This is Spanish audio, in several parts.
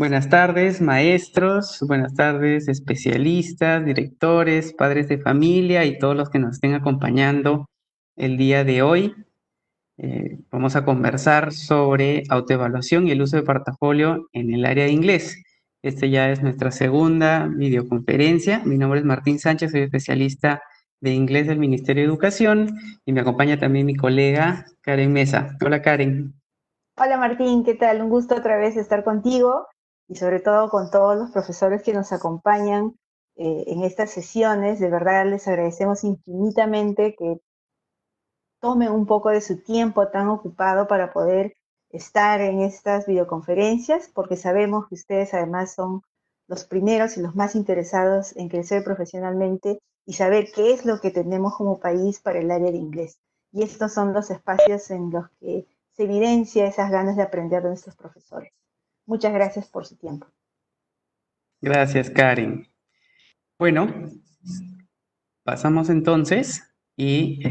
Buenas tardes, maestros, buenas tardes, especialistas, directores, padres de familia y todos los que nos estén acompañando el día de hoy. Vamos a conversar sobre autoevaluación y el uso de portafolio en el área de inglés. Esta ya es nuestra segunda videoconferencia. Mi nombre es Martín Sánchez, soy especialista de inglés del Ministerio de Educación y me acompaña también mi colega Karen Mesa. Hola, Karen. Hola Martín, ¿qué tal? Un gusto otra vez estar contigo y sobre todo con todos los profesores que nos acompañan en estas sesiones. De verdad les agradecemos infinitamente que tomen un poco de su tiempo tan ocupado para poder estar en estas videoconferencias, porque sabemos que ustedes además son los primeros y los más interesados en crecer profesionalmente y saber qué es lo que tenemos como país para el área de inglés. Y estos son los espacios en los que se evidencia esas ganas de aprender de nuestros profesores. Muchas gracias por su tiempo. Gracias, Karen. Bueno, pasamos entonces y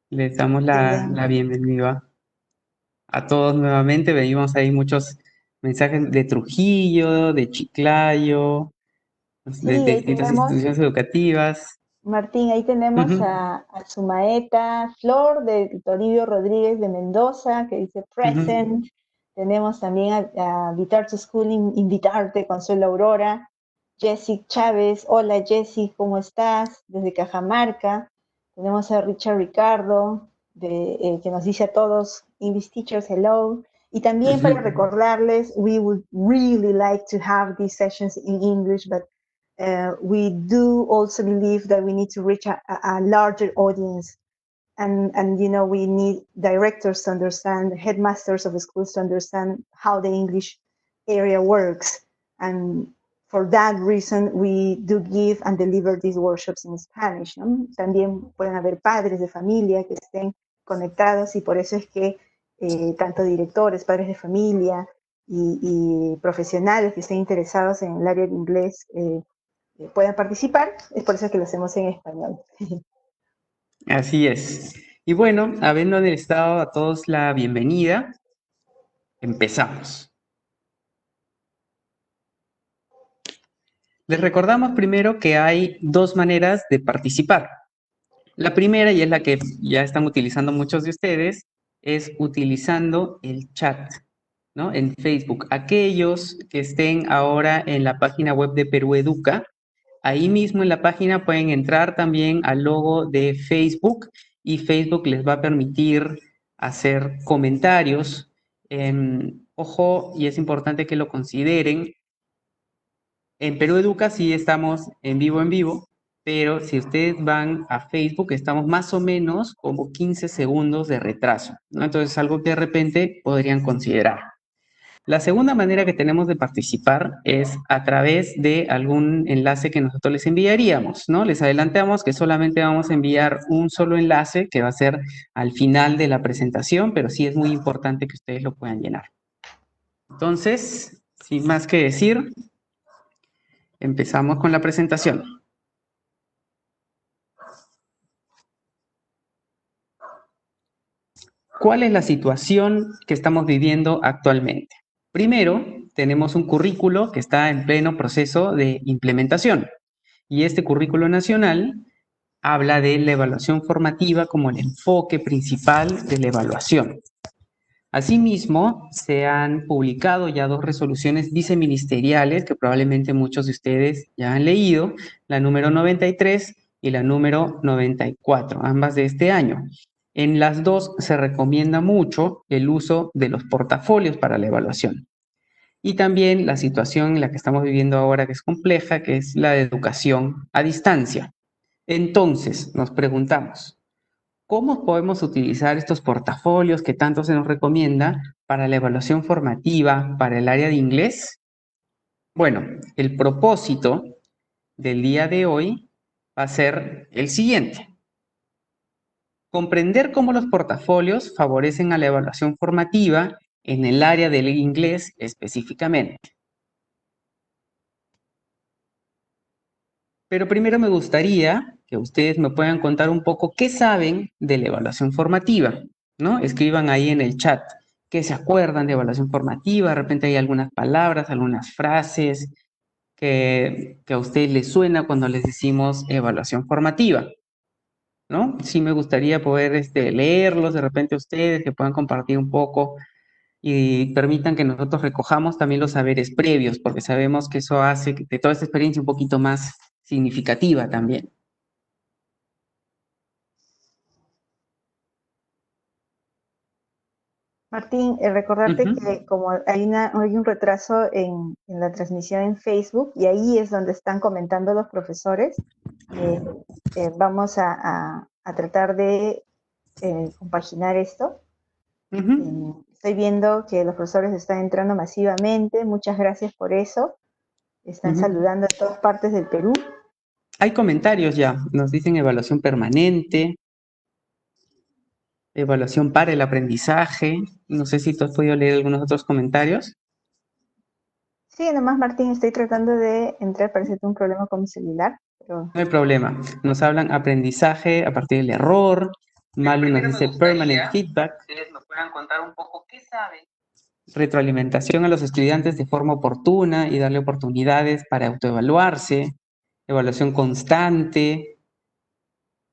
les damos Te la den- bienvenida a todos nuevamente. Veíamos ahí muchos mensajes de Trujillo, de Chiclayo, Sí, de ahí distintas tenemos instituciones educativas. Martín, ahí tenemos Ujú, a Sumaeta Flor de Toribio Rodríguez de Mendoza, que dice ujú. present. Tenemos también a Guitar to School, Invitarte, Consuelo Aurora. Jessic Chávez, hola Jessic, ¿cómo estás? Desde Cajamarca. Tenemos a Richard Ricardo, que nos dice a todos, English teachers, hello. Y también para Ujú. recordarles, we would really like to have these sessions in English, but we do also believe that we need to reach a larger audience, and we need directors to understand, headmasters of the schools to understand how the English area works. And for that reason, we do give and deliver these workshops in Spanish, ¿no? También pueden haber padres de familia que estén conectados, y por eso es que tanto directores, padres de familia y profesionales que estén interesados en el área de inglés puedan participar. Es por eso que lo hacemos en español. Así es. Y bueno, habiéndoles dado a todos la bienvenida, empezamos. Les recordamos primero que hay dos maneras de participar. La primera, y es la que ya están utilizando muchos de ustedes, es utilizando el chat, ¿no? En Facebook. Aquellos que estén ahora en la página web de Perú Educa, ahí mismo en la página pueden entrar también al logo de Facebook y Facebook les va a permitir hacer comentarios. Ojo, y es importante que lo consideren, en Perú Educa sí estamos en vivo, pero si ustedes van a Facebook, estamos más o menos como 15 segundos de retraso, ¿no? Entonces, algo que de repente podrían considerar. La segunda manera que tenemos de participar es a través de algún enlace que nosotros les enviaríamos, ¿no? Les adelantamos que solamente vamos a enviar un solo enlace que va a ser al final de la presentación, pero sí es muy importante que ustedes lo puedan llenar. Entonces, sin más que decir, empezamos con la presentación. ¿Cuál es la situación que estamos viviendo actualmente? Primero, tenemos un currículo que está en pleno proceso de implementación y este currículo nacional habla de la evaluación formativa como el enfoque principal de la evaluación. Asimismo, se han publicado ya dos resoluciones viceministeriales que probablemente muchos de ustedes ya han leído, la número 93 y la número 94, ambas de este año. En las dos se recomienda mucho el uso de los portafolios para la evaluación. Y también la situación en la que estamos viviendo ahora, que es compleja, que es la de educación a distancia. Entonces, nos preguntamos, ¿cómo podemos utilizar estos portafolios que tanto se nos recomienda para la evaluación formativa, para el área de inglés? Bueno, el propósito del día de hoy va a ser el siguiente. Comprender cómo los portafolios favorecen a la evaluación formativa en el área del inglés específicamente. Pero primero me gustaría que ustedes me puedan contar un poco qué saben de la evaluación formativa, ¿no? Escriban ahí en el chat qué se acuerdan de evaluación formativa. De repente hay algunas palabras, algunas frases que a usted les suena cuando les decimos evaluación formativa, ¿no? Sí me gustaría poder leerlos de repente a ustedes, que puedan compartir un poco y permitan que nosotros recojamos también los saberes previos, porque sabemos que eso hace de toda esta experiencia un poquito más significativa también. Martín, recordarte que como hay un retraso en la transmisión en Facebook y ahí es donde están comentando los profesores, vamos a tratar de compaginar esto. Estoy viendo que los profesores están entrando masivamente, muchas gracias por eso. Están saludando de todas partes del Perú. Hay comentarios ya, nos dicen evaluación permanente, evaluación para el aprendizaje. No sé si tú has podido leer algunos otros comentarios. Sí, nomás Martín, estoy tratando de entrar, parece que tengo un problema con mi celular. Pero... No hay problema, nos hablan aprendizaje a partir del error. Malu nos dice permanent feedback. Ustedes nos puedan contar un poco qué saben. Retroalimentación a los estudiantes de forma oportuna y darle oportunidades para autoevaluarse. Evaluación constante.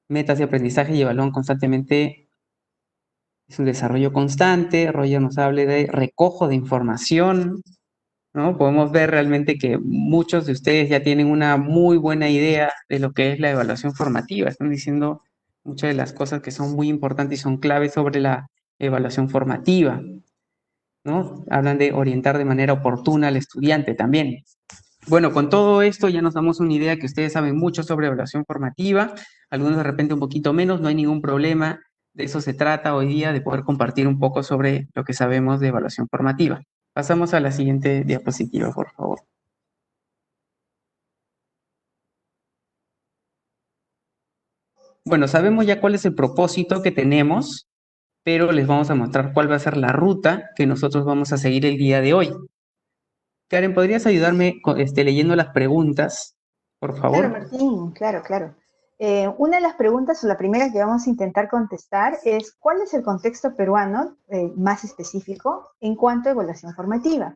Metas de aprendizaje y evalúan constantemente. Es un desarrollo constante. Roger nos habla de recojo de información, ¿no? Podemos ver realmente que muchos de ustedes ya tienen una muy buena idea de lo que es la evaluación formativa. Están diciendo muchas de las cosas que son muy importantes y son claves sobre la evaluación formativa, ¿no? Hablan de orientar de manera oportuna al estudiante también. Bueno, con todo esto ya nos damos una idea que ustedes saben mucho sobre evaluación formativa, algunos de repente un poquito menos, no hay ningún problema. De eso se trata hoy día, de poder compartir un poco sobre lo que sabemos de evaluación formativa. Pasamos a la siguiente diapositiva, por favor. Bueno, sabemos ya cuál es el propósito que tenemos, pero les vamos a mostrar cuál va a ser la ruta que nosotros vamos a seguir el día de hoy. Karen, ¿podrías ayudarme leyendo las preguntas, por Claro, favor? Martín, claro, claro. Una de las preguntas, o la primera que vamos a intentar contestar es, ¿cuál es el contexto peruano más específico en cuanto a evaluación formativa?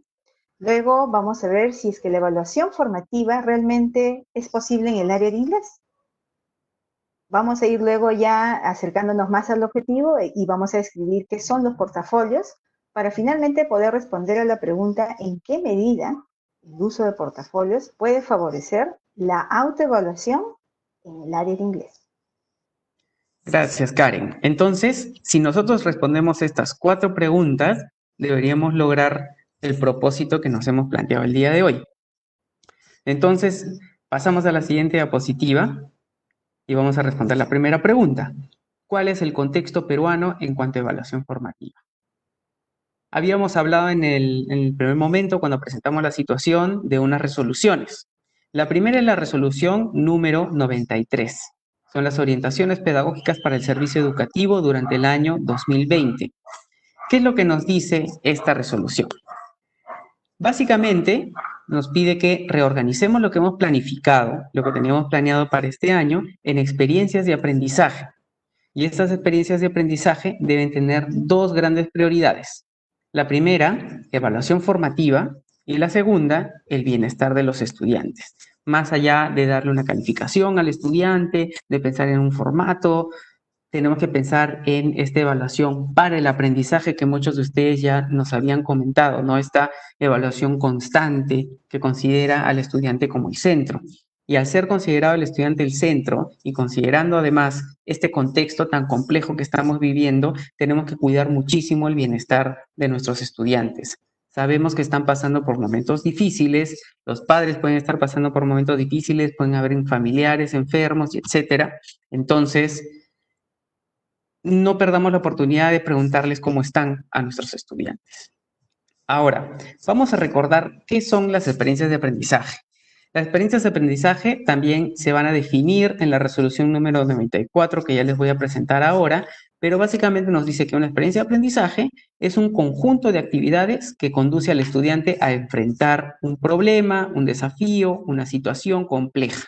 Luego vamos a ver si es que la evaluación formativa realmente es posible en el área de inglés. Vamos a ir luego ya acercándonos más al objetivo y vamos a describir qué son los portafolios para finalmente poder responder a la pregunta en qué medida el uso de portafolios puede favorecer la autoevaluación en el área de inglés. Gracias, Karen. Entonces, si nosotros respondemos estas 4 preguntas, deberíamos lograr el propósito que nos hemos planteado el día de hoy. Entonces, pasamos a la siguiente diapositiva y vamos a responder la primera pregunta. ¿Cuál es el contexto peruano en cuanto a evaluación formativa? Habíamos hablado en el primer momento, cuando presentamos la situación, de unas resoluciones. La primera es la resolución número 93. Son las orientaciones pedagógicas para el servicio educativo durante el año 2020. ¿Qué es lo que nos dice esta resolución? Básicamente, nos pide que reorganicemos lo que hemos planificado, lo que teníamos planeado para este año, en experiencias de aprendizaje. Y estas experiencias de aprendizaje deben tener 2 grandes prioridades. La primera, evaluación formativa, y la segunda, el bienestar de los estudiantes. Más allá de darle una calificación al estudiante, de pensar en un formato, tenemos que pensar en esta evaluación para el aprendizaje que muchos de ustedes ya nos habían comentado, ¿no? Esta evaluación constante que considera al estudiante como el centro. Y al ser considerado el estudiante el centro y considerando además este contexto tan complejo que estamos viviendo, tenemos que cuidar muchísimo el bienestar de nuestros estudiantes. Sabemos que están pasando por momentos difíciles, los padres pueden estar pasando por momentos difíciles, pueden haber familiares enfermos, etcétera. Entonces, no perdamos la oportunidad de preguntarles cómo están a nuestros estudiantes. Ahora, vamos a recordar qué son las experiencias de aprendizaje. Las experiencias de aprendizaje también se van a definir en la resolución número 94 que ya les voy a presentar ahora, pero básicamente nos dice que una experiencia de aprendizaje es un conjunto de actividades que conduce al estudiante a enfrentar un problema, un desafío, una situación compleja.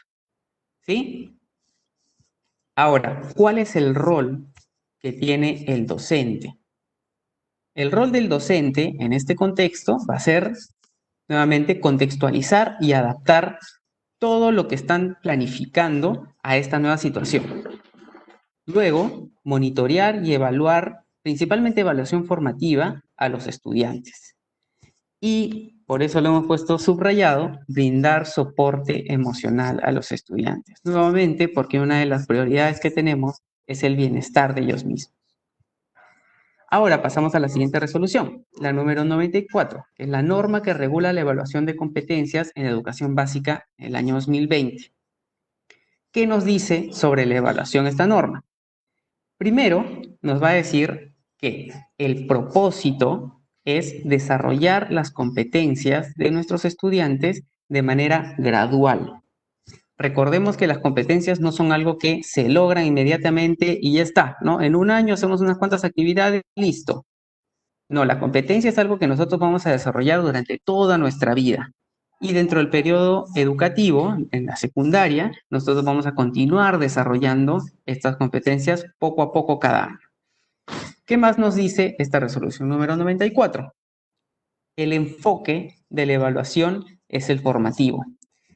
¿Sí? Ahora, ¿cuál es el rol que tiene el docente? El rol del docente en este contexto va a ser, nuevamente, contextualizar y adaptar todo lo que están planificando a esta nueva situación. Luego, monitorear y evaluar, principalmente evaluación formativa, a los estudiantes. Y por eso lo hemos puesto subrayado, brindar soporte emocional a los estudiantes. Nuevamente, porque una de las prioridades que tenemos es el bienestar de ellos mismos. Ahora pasamos a la siguiente resolución, la número 94, que es la norma que regula la evaluación de competencias en educación básica en el año 2020. ¿Qué nos dice sobre la evaluación esta norma? Primero, nos va a decir que el propósito es desarrollar las competencias de nuestros estudiantes de manera gradual. Recordemos que las competencias no son algo que se logran inmediatamente y ya está, ¿no? En un año hacemos unas cuantas actividades, listo. No, la competencia es algo que nosotros vamos a desarrollar durante toda nuestra vida. Y dentro del periodo educativo, en la secundaria, nosotros vamos a continuar desarrollando estas competencias poco a poco cada año. ¿Qué más nos dice esta resolución número 94? El enfoque de la evaluación es el formativo.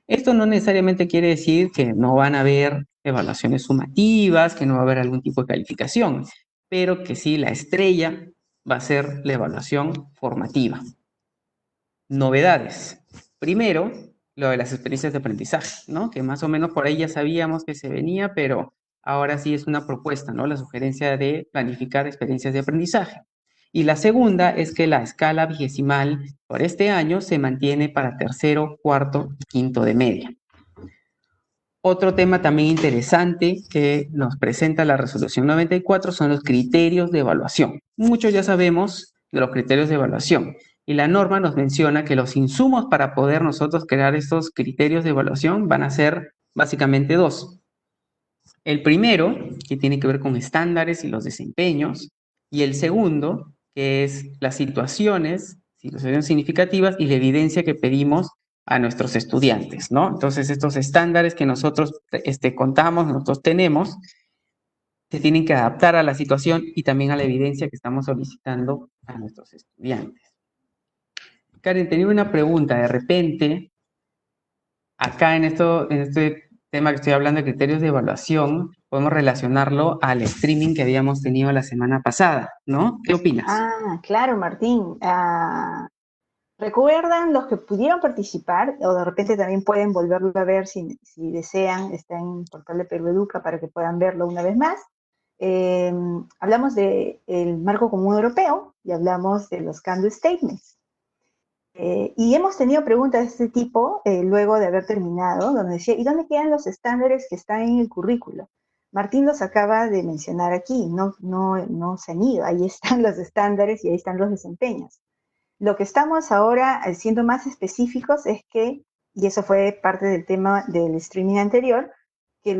Esto no necesariamente quiere decir que no van a haber evaluaciones sumativas, que no va a haber algún tipo de calificación, pero que sí, la estrella va a ser la evaluación formativa. Novedades. Primero, lo de las experiencias de aprendizaje, ¿no? Que más o menos por ahí ya sabíamos que se venía, pero ahora sí es una propuesta, ¿no? La sugerencia de planificar experiencias de aprendizaje. Y la segunda es que la escala vigesimal por este año se mantiene para tercero, cuarto y quinto de media. Otro tema también interesante que nos presenta la resolución 94 son los criterios de evaluación. Muchos ya sabemos de los criterios de evaluación y la norma nos menciona que los insumos para poder nosotros crear estos criterios de evaluación van a ser básicamente dos. El primero, que tiene que ver con estándares y los desempeños, y el segundo, que es las situaciones significativas y la evidencia que pedimos a nuestros estudiantes, ¿no? Entonces, estos estándares que nosotros contamos, nosotros tenemos, se tienen que adaptar a la situación y también a la evidencia que estamos solicitando a nuestros estudiantes. Karen, tenía una pregunta. De repente, acá en este tema que estoy hablando de criterios de evaluación, podemos relacionarlo al streaming que habíamos tenido la semana pasada, ¿no? ¿Qué opinas? Claro, Martín. ¿Recuerdan los que pudieron participar o de repente también pueden volverlo a ver si desean? Está en el portal de Perú Educa para que puedan verlo una vez más. Hablamos del marco común europeo y hablamos de los can-do statements. Y hemos tenido preguntas de este tipo luego de haber terminado, donde decía, ¿y dónde quedan los estándares que están en el currículo? Martín los acaba de mencionar aquí, no se han ido, ahí están los estándares y ahí están los desempeños. Lo que estamos ahora siendo más específicos es que, y eso fue parte del tema del streaming anterior, que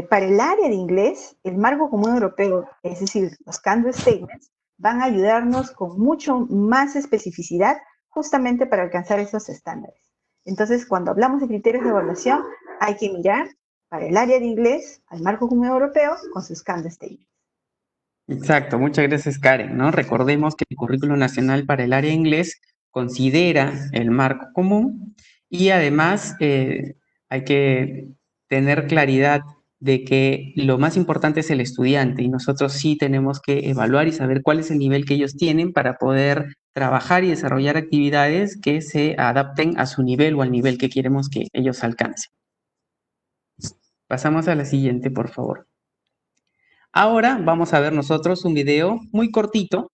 para el área de inglés, el marco común europeo, es decir, los can-do statements, van a ayudarnos con mucho más especificidad justamente para alcanzar esos estándares. Entonces, cuando hablamos de criterios de evaluación, hay que mirar para el área de inglés al marco común europeo con sus can-do statements. Exacto, muchas gracias Karen, ¿no? Recordemos que el Currículo Nacional para el área de inglés considera el marco común y además hay que tener claridad de que lo más importante es el estudiante y nosotros sí tenemos que evaluar y saber cuál es el nivel que ellos tienen para poder trabajar y desarrollar actividades que se adapten a su nivel o al nivel que queremos que ellos alcancen. Pasamos a la siguiente, por favor. Ahora vamos a ver nosotros un video muy cortito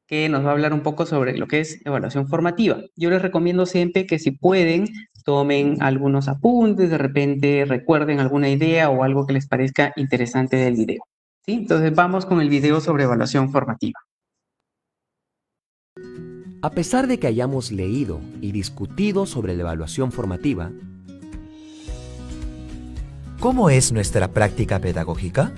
que nos va a hablar un poco sobre lo que es evaluación formativa. Yo les recomiendo siempre que si pueden, tomen algunos apuntes, de repente recuerden alguna idea o algo que les parezca interesante del video. ¿Sí? Entonces vamos con el video sobre evaluación formativa. A pesar de que hayamos leído y discutido sobre la evaluación formativa, ¿cómo es nuestra práctica pedagógica?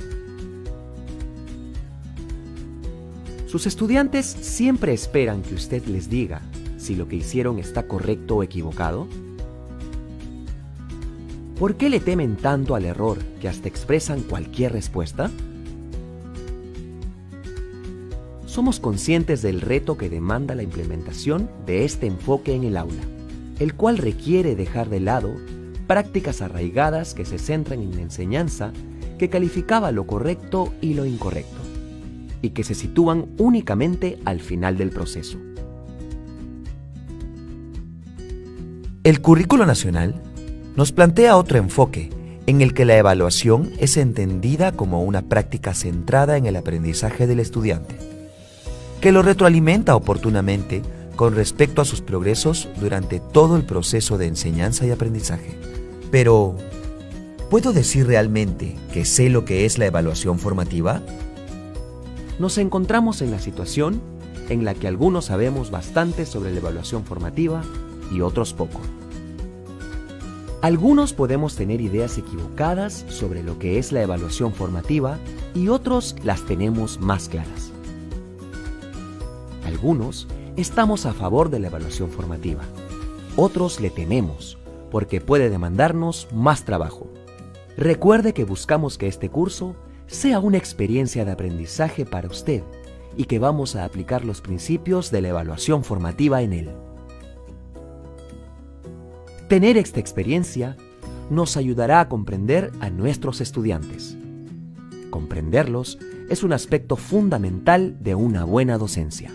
sus estudiantes siempre esperan que usted les diga si lo que hicieron está correcto o equivocado. ¿Por qué le temen tanto al error que hasta expresan cualquier respuesta? somos conscientes del reto que demanda la implementación de este enfoque en el aula, el cual requiere dejar de lado prácticas arraigadas que se centran en la enseñanza que calificaba lo correcto y lo incorrecto, y que se sitúan únicamente al final del proceso. El currículo nacional nos plantea otro enfoque en el que la evaluación es entendida como una práctica centrada en el aprendizaje del estudiante, que lo retroalimenta oportunamente con respecto a sus progresos durante todo el proceso de enseñanza y aprendizaje. Pero, ¿puedo decir realmente que sé lo que es la evaluación formativa? Nos encontramos en la situación en la que algunos sabemos bastante sobre la evaluación formativa y otros poco. Algunos podemos tener ideas equivocadas sobre lo que es la evaluación formativa y otros las tenemos más claras. Algunos estamos a favor de la evaluación formativa, otros le tememos porque puede demandarnos más trabajo. Recuerde que buscamos que este curso sea una experiencia de aprendizaje para usted y que vamos a aplicar los principios de la evaluación formativa en él. Tener esta experiencia nos ayudará a comprender a nuestros estudiantes. Comprenderlos es un aspecto fundamental de una buena docencia.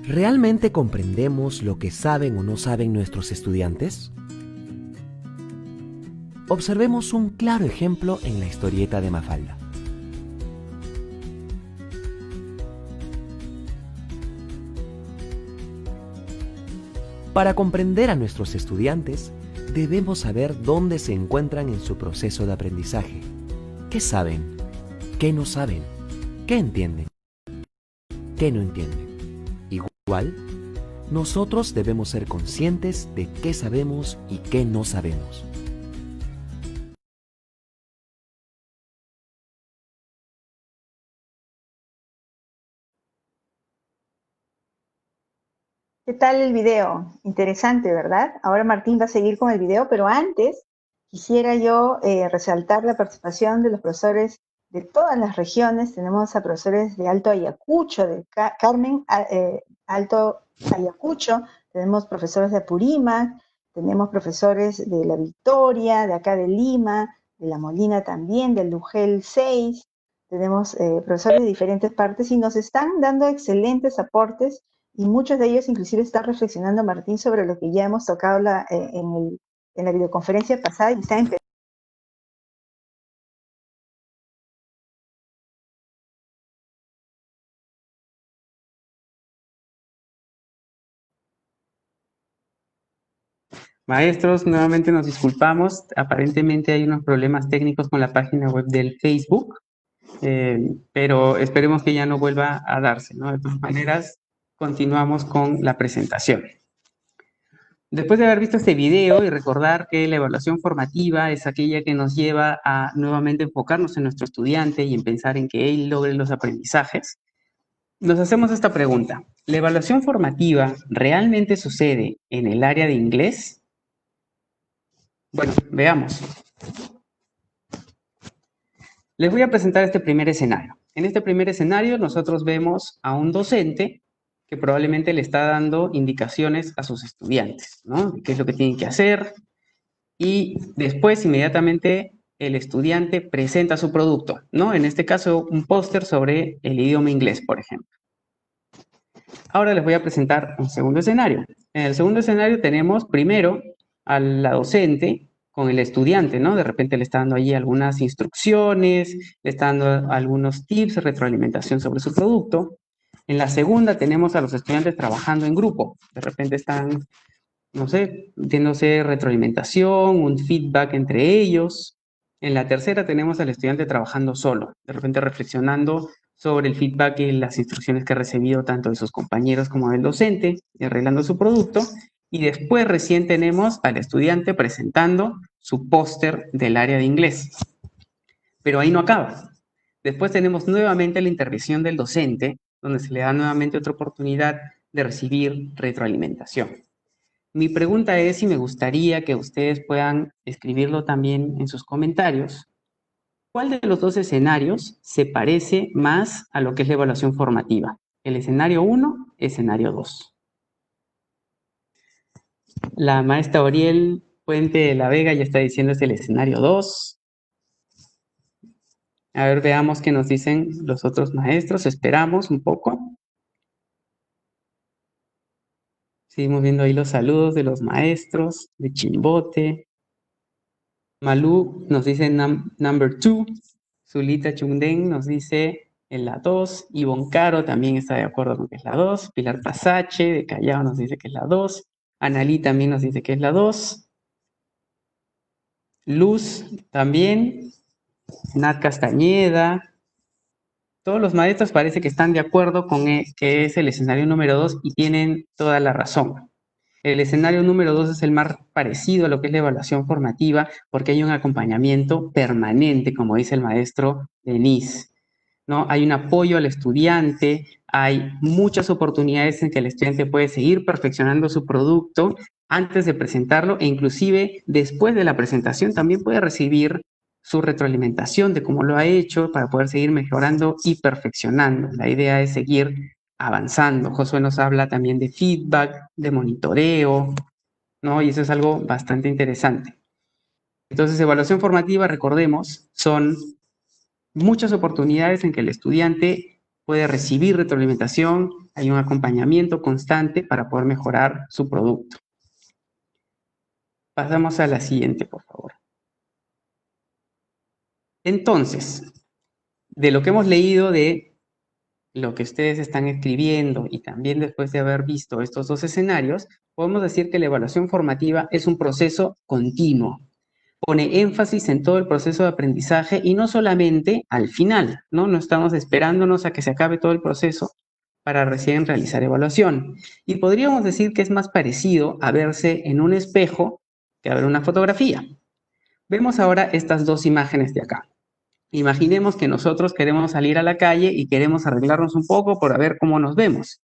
¿Realmente comprendemos lo que saben o no saben nuestros estudiantes? Observemos un claro ejemplo en la historieta de Mafalda. Para comprender a nuestros estudiantes, debemos saber dónde se encuentran en su proceso de aprendizaje. ¿Qué saben? ¿Qué no saben? ¿Qué entienden? ¿Qué no entienden? Igual, nosotros debemos ser conscientes de qué sabemos y qué no sabemos. ¿Qué tal el video? Interesante, ¿verdad? Ahora Martín va a seguir con el video, pero antes quisiera yo resaltar la participación de los profesores de todas las regiones. Tenemos a profesores de Alto Ayacucho, de Carmen Alto Ayacucho, tenemos profesores de Apurímac, tenemos profesores de La Victoria, de acá de Lima, de La Molina también, del Lugel 6, tenemos profesores de diferentes partes y nos están dando excelentes aportes. Y muchos de ellos inclusive están reflexionando, Martín, sobre lo que ya hemos tocado en la videoconferencia pasada y están empezando. Maestros, nuevamente nos disculpamos. Aparentemente hay unos problemas técnicos con la página web del Facebook, pero esperemos que ya no vuelva a darse, ¿no? De todas maneras, continuamos con la presentación. Después de haber visto este video y recordar que la evaluación formativa es aquella que nos lleva a nuevamente enfocarnos en nuestro estudiante y en pensar en que él logre los aprendizajes, nos hacemos esta pregunta. ¿La evaluación formativa realmente sucede en el área de inglés? Bueno, veamos. Les voy a presentar este primer escenario. En este primer escenario nosotros vemos a un docente que probablemente le está dando indicaciones a sus estudiantes, ¿no? ¿Qué es lo que tienen que hacer? Y después, inmediatamente, el estudiante presenta su producto, ¿no? En este caso, un póster sobre el idioma inglés, por ejemplo. Ahora les voy a presentar un segundo escenario. En el segundo escenario tenemos primero a la docente con el estudiante, ¿no? De repente le está dando allí algunas instrucciones, le está dando algunos tips, retroalimentación sobre su producto. En la segunda tenemos a los estudiantes trabajando en grupo. De repente están, no sé, dándose retroalimentación, un feedback entre ellos. En la tercera tenemos al estudiante trabajando solo, de repente reflexionando sobre el feedback y las instrucciones que ha recibido tanto de sus compañeros como del docente, y arreglando su producto. Y después recién tenemos al estudiante presentando su póster del área de inglés. Pero ahí no acaba. Después tenemos nuevamente la intervención del docente, donde se le da nuevamente otra oportunidad de recibir retroalimentación. Mi pregunta es, y me gustaría que ustedes puedan escribirlo también en sus comentarios, ¿Cuál de los dos escenarios se parece más a lo que es la evaluación formativa? ¿El escenario 1, escenario 2? La maestra Oriel Puente de la Vega ya está diciendo es el escenario 2. A ver, veamos qué nos dicen los otros maestros. Esperamos un poco. Seguimos viendo ahí los saludos de los maestros, de Chimbote. Malú nos dice number 2. Zulita Chungden nos dice en la 2. Ivonne Caro también está de acuerdo con que es la 2. Pilar Pasache de Callao nos dice que es la 2. Analí también nos dice que es la 2. Luz también. Nat Castañeda. Todos los maestros parece que están de acuerdo con que es el escenario número 2 y tienen toda la razón. El escenario número 2 es el más parecido a lo que es la evaluación formativa porque hay un acompañamiento permanente, como dice el maestro Denis, ¿no? Hay un apoyo al estudiante, hay muchas oportunidades en que el estudiante puede seguir perfeccionando su producto antes de presentarlo e inclusive después de la presentación también puede recibir su retroalimentación de cómo lo ha hecho para poder seguir mejorando y perfeccionando. La idea es seguir avanzando. Josué nos habla también de feedback, de monitoreo, ¿no? Y eso es algo bastante interesante. Entonces, evaluación formativa, recordemos, son muchas oportunidades en que el estudiante puede recibir retroalimentación, hay un acompañamiento constante para poder mejorar su producto. Pasamos a la siguiente, por favor. Entonces, de lo que hemos leído de lo que ustedes están escribiendo y también después de haber visto estos dos escenarios, podemos decir que la evaluación formativa es un proceso continuo. Pone énfasis en todo el proceso de aprendizaje y no solamente al final, ¿no? No estamos esperándonos a que se acabe todo el proceso para recién realizar evaluación. Y podríamos decir que es más parecido a verse en un espejo que a ver una fotografía. Vemos ahora estas dos imágenes de acá. Imaginemos que nosotros queremos salir a la calle y queremos arreglarnos un poco para ver cómo nos vemos.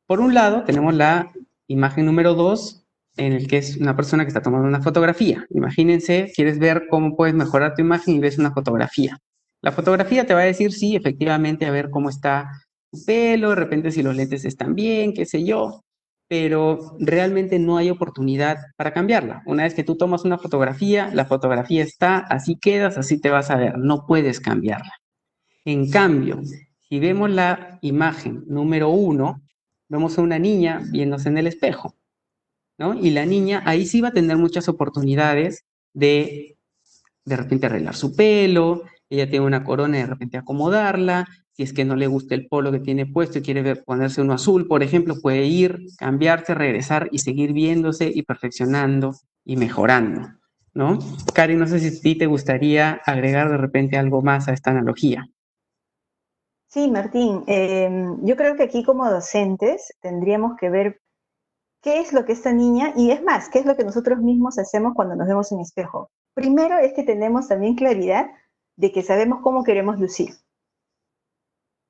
Por un lado, tenemos la imagen número 2, en el que es una persona que está tomando una fotografía. Imagínense, quieres ver cómo puedes mejorar tu imagen y ves una fotografía. La fotografía te va a decir, sí, efectivamente, a ver cómo está tu pelo, de repente si los lentes están bien, qué sé yo, pero realmente no hay oportunidad para cambiarla. Una vez que tú tomas una fotografía, la fotografía está, así quedas, así te vas a ver, no puedes cambiarla. En cambio, si vemos la imagen número 1, vemos a una niña viéndose en el espejo, ¿no? Y la niña ahí sí va a tener muchas oportunidades de repente arreglar su pelo, ella tiene una corona y de repente acomodarla, si es que no le gusta el polo que tiene puesto y quiere ponerse uno azul, por ejemplo, puede ir, cambiarse, regresar y seguir viéndose y perfeccionando y mejorando, ¿no? Karen, no sé si a ti te gustaría agregar de repente algo más a esta analogía. Sí, Martín, yo creo que aquí como docentes tendríamos que ver qué es lo que esta niña, y es más, qué es lo que nosotros mismos hacemos cuando nos vemos en espejo. Primero es que tenemos también claridad de que sabemos cómo queremos lucir.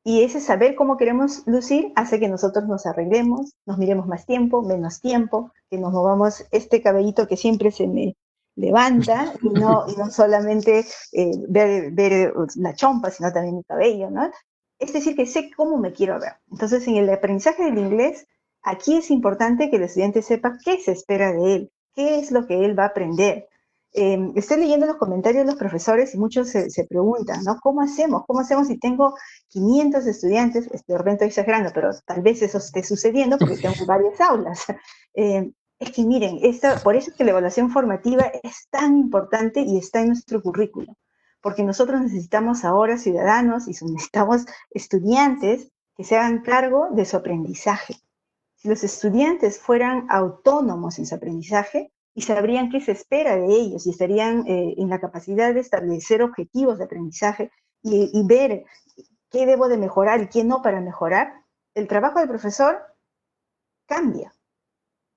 Y ese saber cómo queremos lucir hace que nosotros nos arreglemos, nos miremos más tiempo, menos tiempo, que nos movamos este cabellito que siempre se me levanta y no solamente ver la chompa, sino también mi cabello, ¿no? Es decir, que sé cómo me quiero ver. Entonces, en el aprendizaje del inglés, aquí es importante que el estudiante sepa qué se espera de él, qué es lo que él va a aprender. Estoy leyendo los comentarios de los profesores y muchos se preguntan, ¿no? ¿Cómo hacemos? ¿Cómo hacemos si tengo 500 estudiantes? De repente estoy exagerando, pero tal vez eso esté sucediendo porque tengo varias aulas. Es que miren, por eso es que la evaluación formativa es tan importante y está en nuestro currículo, porque nosotros necesitamos ahora ciudadanos y necesitamos estudiantes que se hagan cargo de su aprendizaje. Si los estudiantes fueran autónomos en su aprendizaje y sabrían qué se espera de ellos y estarían en la capacidad de establecer objetivos de aprendizaje y ver qué debo de mejorar y qué no para mejorar, el trabajo del profesor cambia.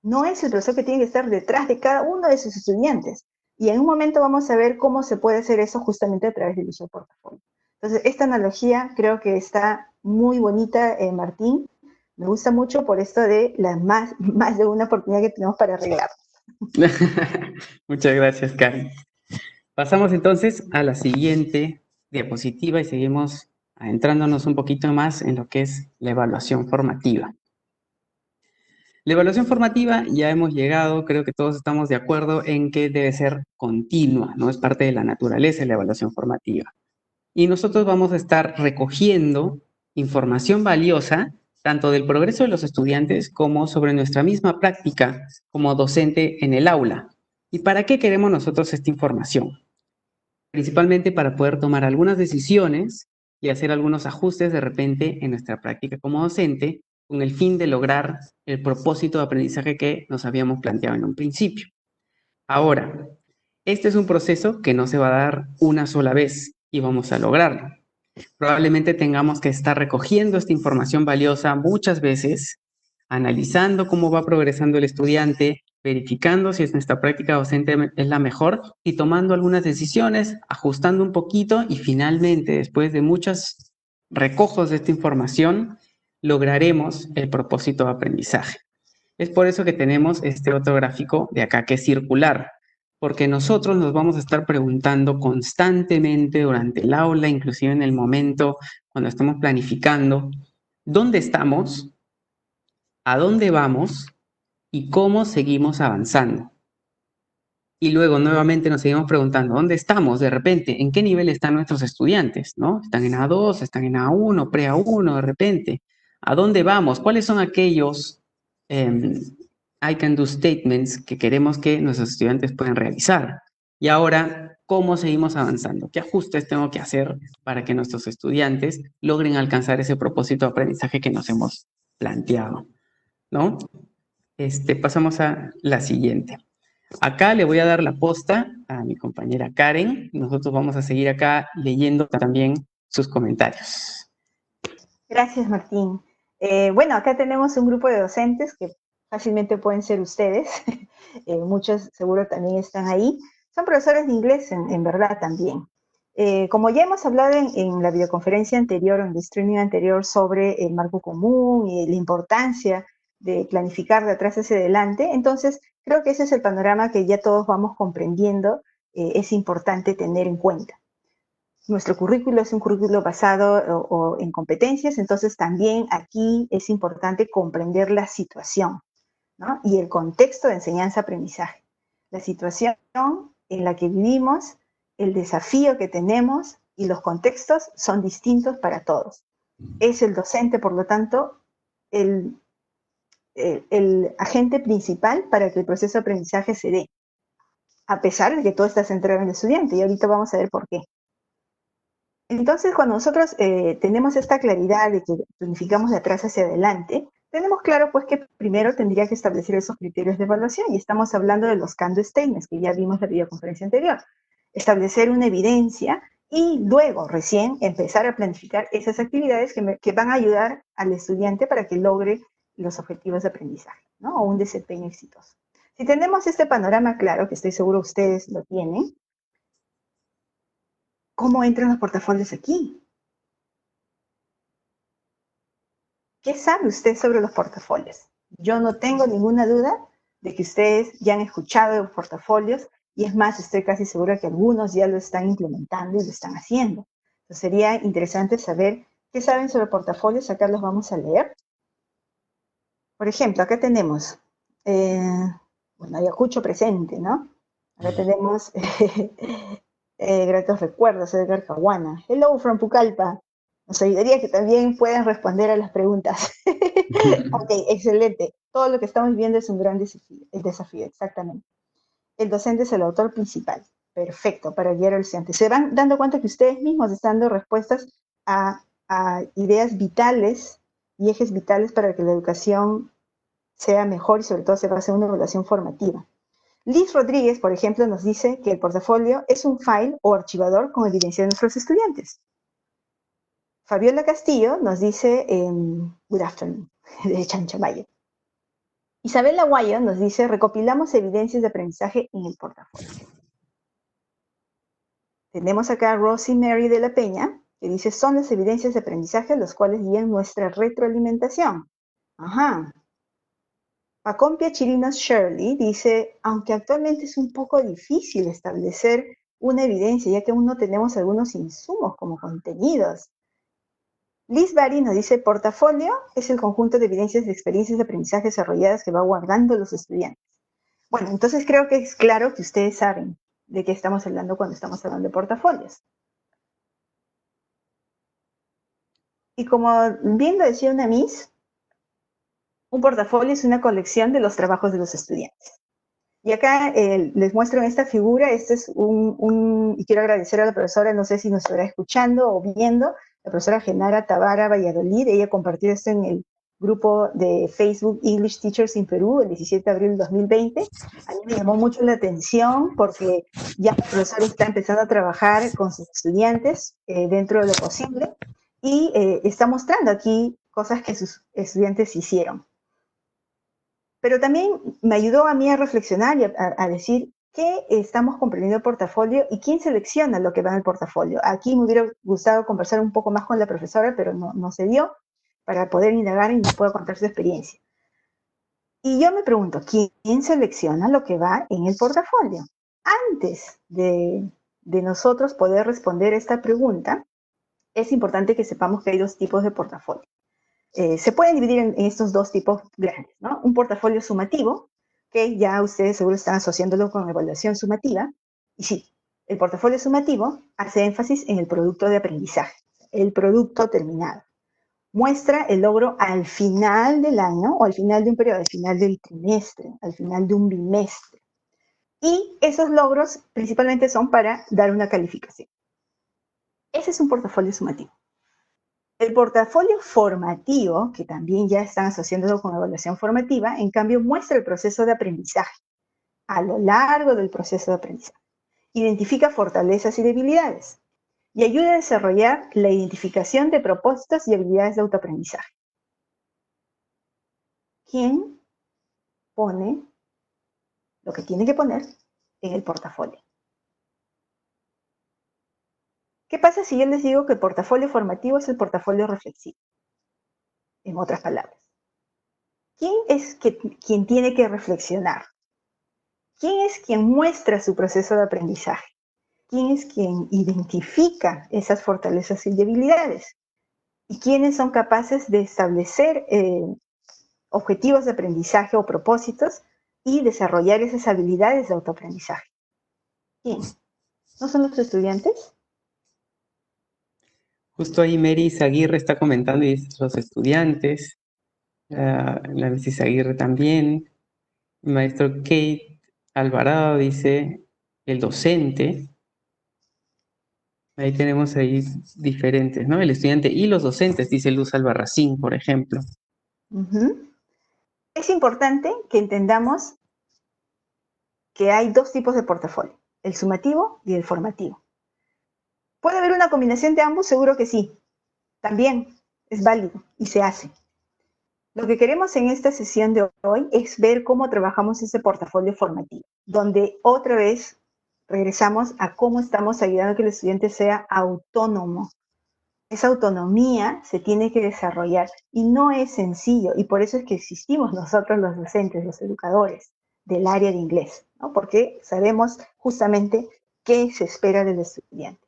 No es el profesor que tiene que estar detrás de cada uno de sus estudiantes. Y en un momento vamos a ver cómo se puede hacer eso justamente a través del uso de portafolio. Entonces, esta analogía creo que está muy bonita, Martín. Me gusta mucho por esto de la más de una oportunidad que tenemos para arreglar. Muchas gracias, Karen. Pasamos entonces a la siguiente diapositiva y seguimos adentrándonos un poquito más en lo que es la evaluación formativa. La evaluación formativa ya hemos llegado, creo que todos estamos de acuerdo en que debe ser continua, no es parte de la naturaleza de la evaluación formativa. Y nosotros vamos a estar recogiendo información valiosa tanto del progreso de los estudiantes como sobre nuestra misma práctica como docente en el aula. ¿Y para qué queremos nosotros esta información? Principalmente para poder tomar algunas decisiones y hacer algunos ajustes de repente en nuestra práctica como docente con el fin de lograr el propósito de aprendizaje que nos habíamos planteado en un principio. Ahora, este es un proceso que no se va a dar una sola vez y vamos a lograrlo. Probablemente tengamos que estar recogiendo esta información valiosa muchas veces, analizando cómo va progresando el estudiante, verificando si nuestra práctica docente es la mejor y tomando algunas decisiones, ajustando un poquito y finalmente, después de muchos recojos de esta información, lograremos el propósito de aprendizaje. Es por eso que tenemos este otro gráfico de acá que es circular, porque nosotros nos vamos a estar preguntando constantemente durante el aula, inclusive en el momento cuando estamos planificando, ¿dónde estamos? ¿A dónde vamos? ¿Y cómo seguimos avanzando? Y luego nuevamente nos seguimos preguntando, ¿dónde estamos de repente? ¿En qué nivel están nuestros estudiantes? ¿No? ¿Están en A2? ¿Están en A1? ¿Pre-A1 de repente? ¿A dónde vamos? ¿Cuáles son aquellos I can do statements que queremos que nuestros estudiantes puedan realizar? Y ahora, ¿cómo seguimos avanzando? ¿Qué ajustes tengo que hacer para que nuestros estudiantes logren alcanzar ese propósito de aprendizaje que nos hemos planteado? ¿No? Pasamos a la siguiente. Acá le voy a dar la posta a mi compañera Karen. Nosotros vamos a seguir acá leyendo también sus comentarios. Gracias, Martín. Bueno, acá tenemos un grupo de docentes que fácilmente pueden ser ustedes. Muchos seguro también están ahí. Son profesores de inglés, en verdad, también. Como ya hemos hablado en la videoconferencia anterior, en el streaming anterior, sobre el marco común y la importancia de planificar de atrás hacia adelante, entonces creo que ese es el panorama que ya todos vamos comprendiendo, es importante tener en cuenta. Nuestro currículo es un currículo basado en competencias, entonces también aquí es importante comprender la situación, ¿no? Y el contexto de enseñanza-aprendizaje. La situación en la que vivimos, el desafío que tenemos y los contextos son distintos para todos. Es el docente, por lo tanto, el agente principal para que el proceso de aprendizaje se dé, a pesar de que todo está centrado en el estudiante, y ahorita vamos a ver por qué. Entonces, cuando nosotros tenemos esta claridad de que planificamos de atrás hacia adelante, tenemos claro pues que primero tendría que establecer esos criterios de evaluación, y estamos hablando de los can-do statements, que ya vimos en la videoconferencia anterior. Establecer una evidencia y luego recién empezar a planificar esas actividades que van a ayudar al estudiante para que logre los objetivos de aprendizaje, ¿no? O un desempeño exitoso. Si tenemos este panorama claro, que estoy seguro ustedes lo tienen, ¿cómo entran los portafolios aquí? ¿Qué sabe usted sobre los portafolios? Yo no tengo ninguna duda de que ustedes ya han escuchado de los portafolios, y es más, estoy casi segura que algunos ya lo están implementando y lo están haciendo. Entonces sería interesante saber qué saben sobre portafolios. Acá los vamos a leer. Por ejemplo, acá tenemos, bueno, Ayacucho presente, ¿no? Acá tenemos gratos recuerdos, Edgar Caguana. Hello from Pucallpa. Nos ayudaría que también puedan responder a las preguntas. Ok, excelente. Todo lo que estamos viendo es un gran desafío, exactamente. El docente es el autor principal. Perfecto, para guiar al estudiante. Se van dando cuenta que ustedes mismos están dando respuestas a ideas vitales y ejes vitales para que la educación sea mejor y sobre todo se base en una evaluación formativa. Liz Rodríguez, por ejemplo, nos dice que el portafolio es un file o archivador con evidencia de nuestros estudiantes. Fabiola Castillo nos dice, good afternoon, de Chanchamayo. Isabel Aguayo nos dice, recopilamos evidencias de aprendizaje en el portafolio. Tenemos acá a Rosie Mary de la Peña, que dice, son las evidencias de aprendizaje los cuales guían nuestra retroalimentación. Ajá. Pacompia Chirinos Shirley dice, aunque actualmente es un poco difícil establecer una evidencia, ya que aún no tenemos algunos insumos como contenidos. Liz Barry nos dice, portafolio es el conjunto de evidencias de experiencias de aprendizaje desarrolladas que va guardando los estudiantes. Bueno, entonces creo que es claro que ustedes saben de qué estamos hablando cuando estamos hablando de portafolios. Y como bien lo decía una Miss, un portafolio es una colección de los trabajos de los estudiantes. Y acá les muestro en esta figura, este es y quiero agradecer a la profesora, no sé si nos estará escuchando o viendo, la profesora Genara Tabara Valladolid, ella compartió esto en el grupo de Facebook English Teachers in Perú el 17 de abril del 2020. A mí me llamó mucho la atención porque ya la profesora está empezando a trabajar con sus estudiantes dentro de lo posible y está mostrando aquí cosas que sus estudiantes hicieron. Pero también me ayudó a mí a reflexionar y a decir qué estamos comprendiendo el portafolio y quién selecciona lo que va en el portafolio. Aquí me hubiera gustado conversar un poco más con la profesora, pero no se dio para poder indagar y nos pueda contar su experiencia. Y yo me pregunto, ¿quién selecciona lo que va en el portafolio? Antes de nosotros poder responder esta pregunta, es importante que sepamos que hay dos tipos de portafolio. Se pueden dividir en estos dos tipos grandes, ¿no? Un portafolio sumativo, que ya ustedes seguro están asociándolo con evaluación sumativa. Y sí, el portafolio sumativo hace énfasis en el producto de aprendizaje, el producto terminado. Muestra el logro al final del año o al final de un periodo, al final del trimestre, al final de un bimestre. Y esos logros principalmente son para dar una calificación. Ese es un portafolio sumativo. El portafolio formativo, que también ya están asociándolo con evaluación formativa, en cambio muestra el proceso de aprendizaje a lo largo del proceso de aprendizaje. Identifica fortalezas y debilidades y ayuda a desarrollar la identificación de propósitos y habilidades de autoaprendizaje. ¿Quién pone lo que tiene que poner en el portafolio? ¿Qué pasa si yo les digo que el portafolio formativo es el portafolio reflexivo? En otras palabras, ¿quién es quien tiene que reflexionar? ¿Quién es quien muestra su proceso de aprendizaje? ¿Quién es quien identifica esas fortalezas y debilidades? ¿Y quiénes son capaces de establecer objetivos de aprendizaje o propósitos y desarrollar esas habilidades de autoaprendizaje? ¿Quién? ¿No son los estudiantes? Justo ahí Mary Aguirre está comentando y dice los estudiantes, la Mrs. Aguirre también, el maestro Kate Alvarado dice el docente. Ahí tenemos ahí diferentes, ¿no? El estudiante y los docentes, dice Luz Albarracín, por ejemplo. Es importante que entendamos que hay dos tipos de portafolio, el sumativo y el formativo. ¿Puede haber una combinación de ambos? Seguro que sí. También es válido y se hace. Lo que queremos en esta sesión de hoy es ver cómo trabajamos ese portafolio formativo, donde otra vez regresamos a cómo estamos ayudando a que el estudiante sea autónomo. Esa autonomía se tiene que desarrollar y no es sencillo, y por eso es que existimos nosotros los docentes, los educadores del área de inglés, ¿no? Porque sabemos justamente qué se espera del estudiante,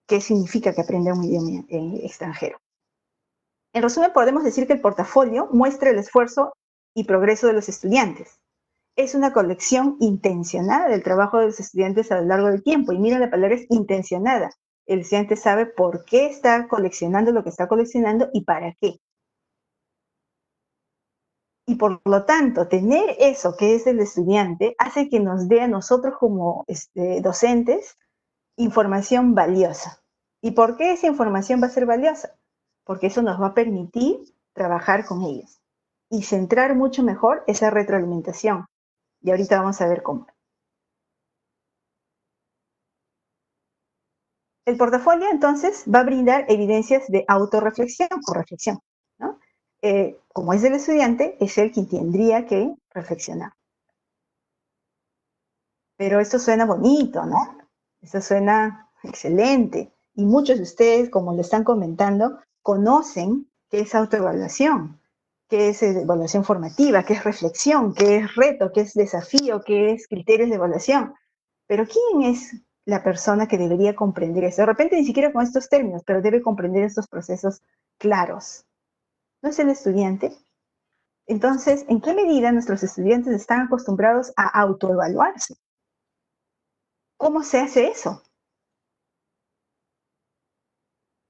qué significa que aprenda un idioma extranjero. En resumen, podemos decir que el portafolio muestra el esfuerzo y progreso de los estudiantes. Es una colección intencionada del trabajo de los estudiantes a lo largo del tiempo. Y mira, la palabra es intencionada. El estudiante sabe por qué está coleccionando lo que está coleccionando y para qué. Y por lo tanto, tener eso que es del estudiante hace que nos dé a nosotros como docentes información valiosa. ¿Y por qué esa información va a ser valiosa? Porque eso nos va a permitir trabajar con ellos y centrar mucho mejor esa retroalimentación. Y ahorita vamos a ver cómo. El portafolio, entonces, va a brindar evidencias de autorreflexión o reflexión, ¿no? Como es del estudiante, es él quien tendría que reflexionar. Pero esto suena bonito, ¿no? Esto suena excelente. Y muchos de ustedes, como lo están comentando, conocen qué es autoevaluación, qué es evaluación formativa, qué es reflexión, qué es reto, qué es desafío, qué es criterios de evaluación. Pero ¿quién es la persona que debería comprender eso? De repente ni siquiera con estos términos, pero debe comprender estos procesos claros. ¿No es el estudiante? Entonces, ¿en qué medida nuestros estudiantes están acostumbrados a autoevaluarse? ¿Cómo se hace eso?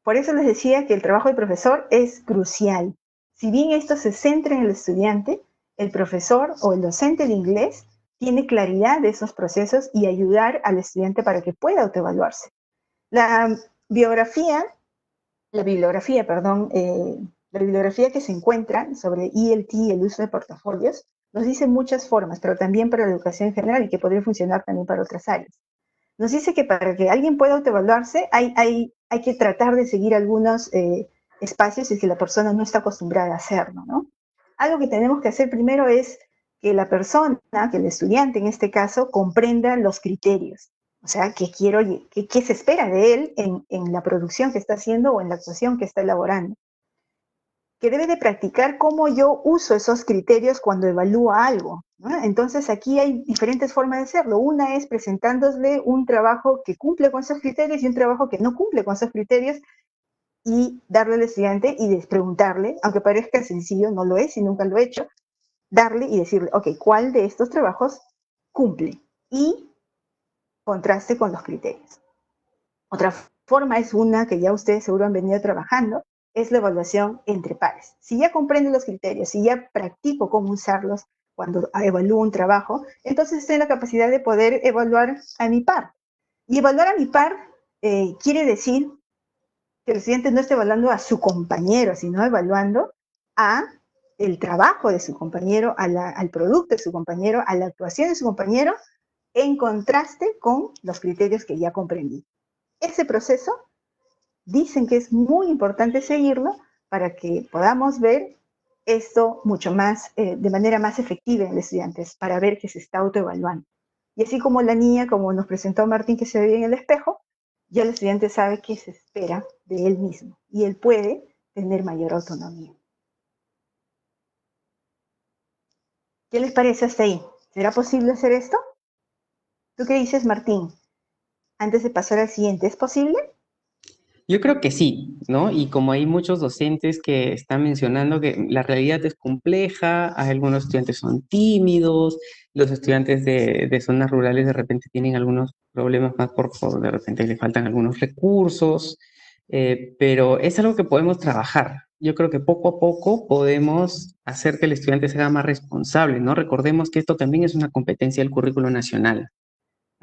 Por eso les decía que el trabajo del profesor es crucial. Si bien esto se centra en el estudiante, el profesor o el docente de inglés tiene claridad de esos procesos y ayudar al estudiante para que pueda autoevaluarse. La bibliografía que se encuentra sobre ELT y el uso de portafolios nos dice muchas formas, pero también para la educación en general y que podría funcionar también para otras áreas. Nos dice que para que alguien pueda autoevaluarse hay que tratar de seguir algunos espacios si es que la persona no está acostumbrada a hacerlo, ¿no? Algo que tenemos que hacer primero es que la persona, que el estudiante en este caso, comprenda los criterios. O sea, qué se espera de él en la producción que está haciendo o en la actuación que está elaborando. Que debe de practicar cómo yo uso esos criterios cuando evalúo algo, ¿no? Entonces aquí hay diferentes formas de hacerlo. Una es presentándole un trabajo que cumple con esos criterios y un trabajo que no cumple con esos criterios y darle al estudiante y preguntarle, aunque parezca sencillo, no lo es y nunca lo he hecho, darle y decirle, ok, ¿cuál de estos trabajos cumple? Y contraste con los criterios. Otra forma es una que ya ustedes seguro han venido trabajando, es la evaluación entre pares. Si ya comprendo los criterios, si ya practico cómo usarlos cuando evalúo un trabajo, entonces estoy en la capacidad de poder evaluar a mi par. Y evaluar a mi par quiere decir que el estudiante no está evaluando a su compañero, sino evaluando a el trabajo de su compañero, al producto de su compañero, a la actuación de su compañero, en contraste con los criterios que ya comprendí. Ese proceso dicen que es muy importante seguirlo para que podamos ver esto mucho más, de manera más efectiva en los estudiantes, para ver que se está autoevaluando. Y así como la niña, como nos presentó Martín, que se ve en el espejo, ya el estudiante sabe qué se espera de él mismo y él puede tener mayor autonomía. ¿Qué les parece hasta ahí? ¿Será posible hacer esto? ¿Tú qué dices, Martín? Antes de pasar al siguiente, ¿es posible? Yo creo que sí, ¿no? Y como hay muchos docentes que están mencionando que la realidad es compleja, algunos estudiantes son tímidos, los estudiantes de zonas rurales de repente tienen algunos problemas más por de repente le faltan algunos recursos, pero es algo que podemos trabajar. Yo creo que poco a poco podemos hacer que el estudiante sea más responsable, ¿no? Recordemos que esto también es una competencia del currículo nacional,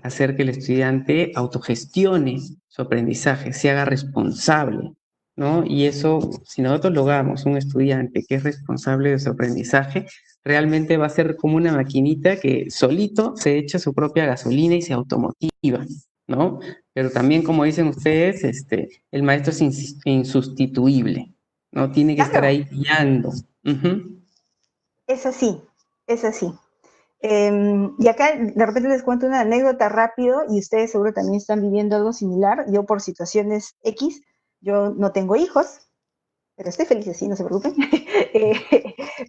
hacer que el estudiante autogestione su aprendizaje, se haga responsable, ¿no? Y eso, si nosotros logramos un estudiante que es responsable de su aprendizaje, realmente va a ser como una maquinita que solito se echa su propia gasolina y se automotiva, ¿no? Pero también, como dicen ustedes, el maestro es insustituible, ¿no? Tiene que estar Claro, ahí guiando. Ujú. es así, es así. Y acá de repente les cuento una anécdota rápido y ustedes seguro también están viviendo algo similar. Yo por situaciones X, yo no tengo hijos, pero estoy feliz así, no se preocupen.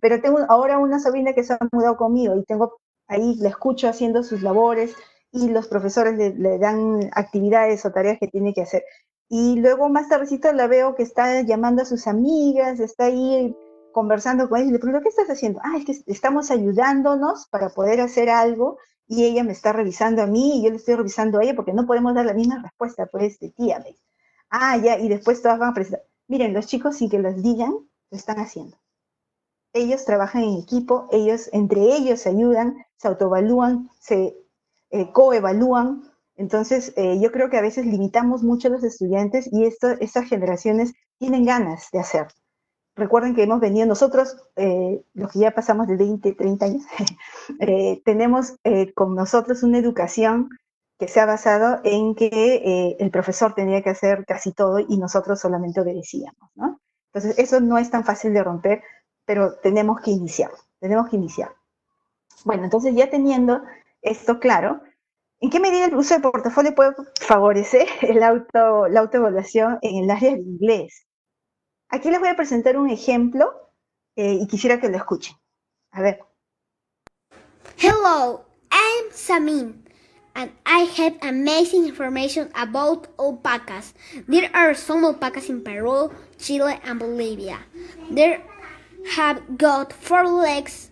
Pero tengo ahora una sobrina que se ha mudado conmigo y tengo ahí, la escucho haciendo sus labores y los profesores le dan actividades o tareas que tiene que hacer. Y luego más tardecito la veo que está llamando a sus amigas, está ahí conversando con ellos y le pregunto, ¿qué estás haciendo? Ah, es que estamos ayudándonos para poder hacer algo y ella me está revisando a mí y yo le estoy revisando a ella porque no podemos dar la misma respuesta, pues, de tía. Ah, ya, y después todas van a presentar. Miren, los chicos sin que les digan, lo están haciendo. Ellos trabajan en equipo, entre ellos se ayudan, se autoevalúan, se coevalúan. Entonces, yo creo que a veces limitamos mucho a los estudiantes y estas generaciones tienen ganas de hacer. Recuerden que hemos venido nosotros, los que ya pasamos de 20, 30 años, tenemos con nosotros una educación que se ha basado en que el profesor tenía que hacer casi todo y nosotros solamente obedecíamos, ¿no? Entonces, eso no es tan fácil de romper, pero tenemos que iniciar. Bueno, entonces ya teniendo esto claro, ¿en qué medida el uso de portafolio puede favorecer la autoevaluación en el área de inglés? Aquí les voy a presentar un ejemplo y quisiera que lo escuchen. A ver. Hello, I'm Samin. and I have amazing information about alpacas. There are some alpacas in Peru, Chile, and Bolivia. They have got 4 legs,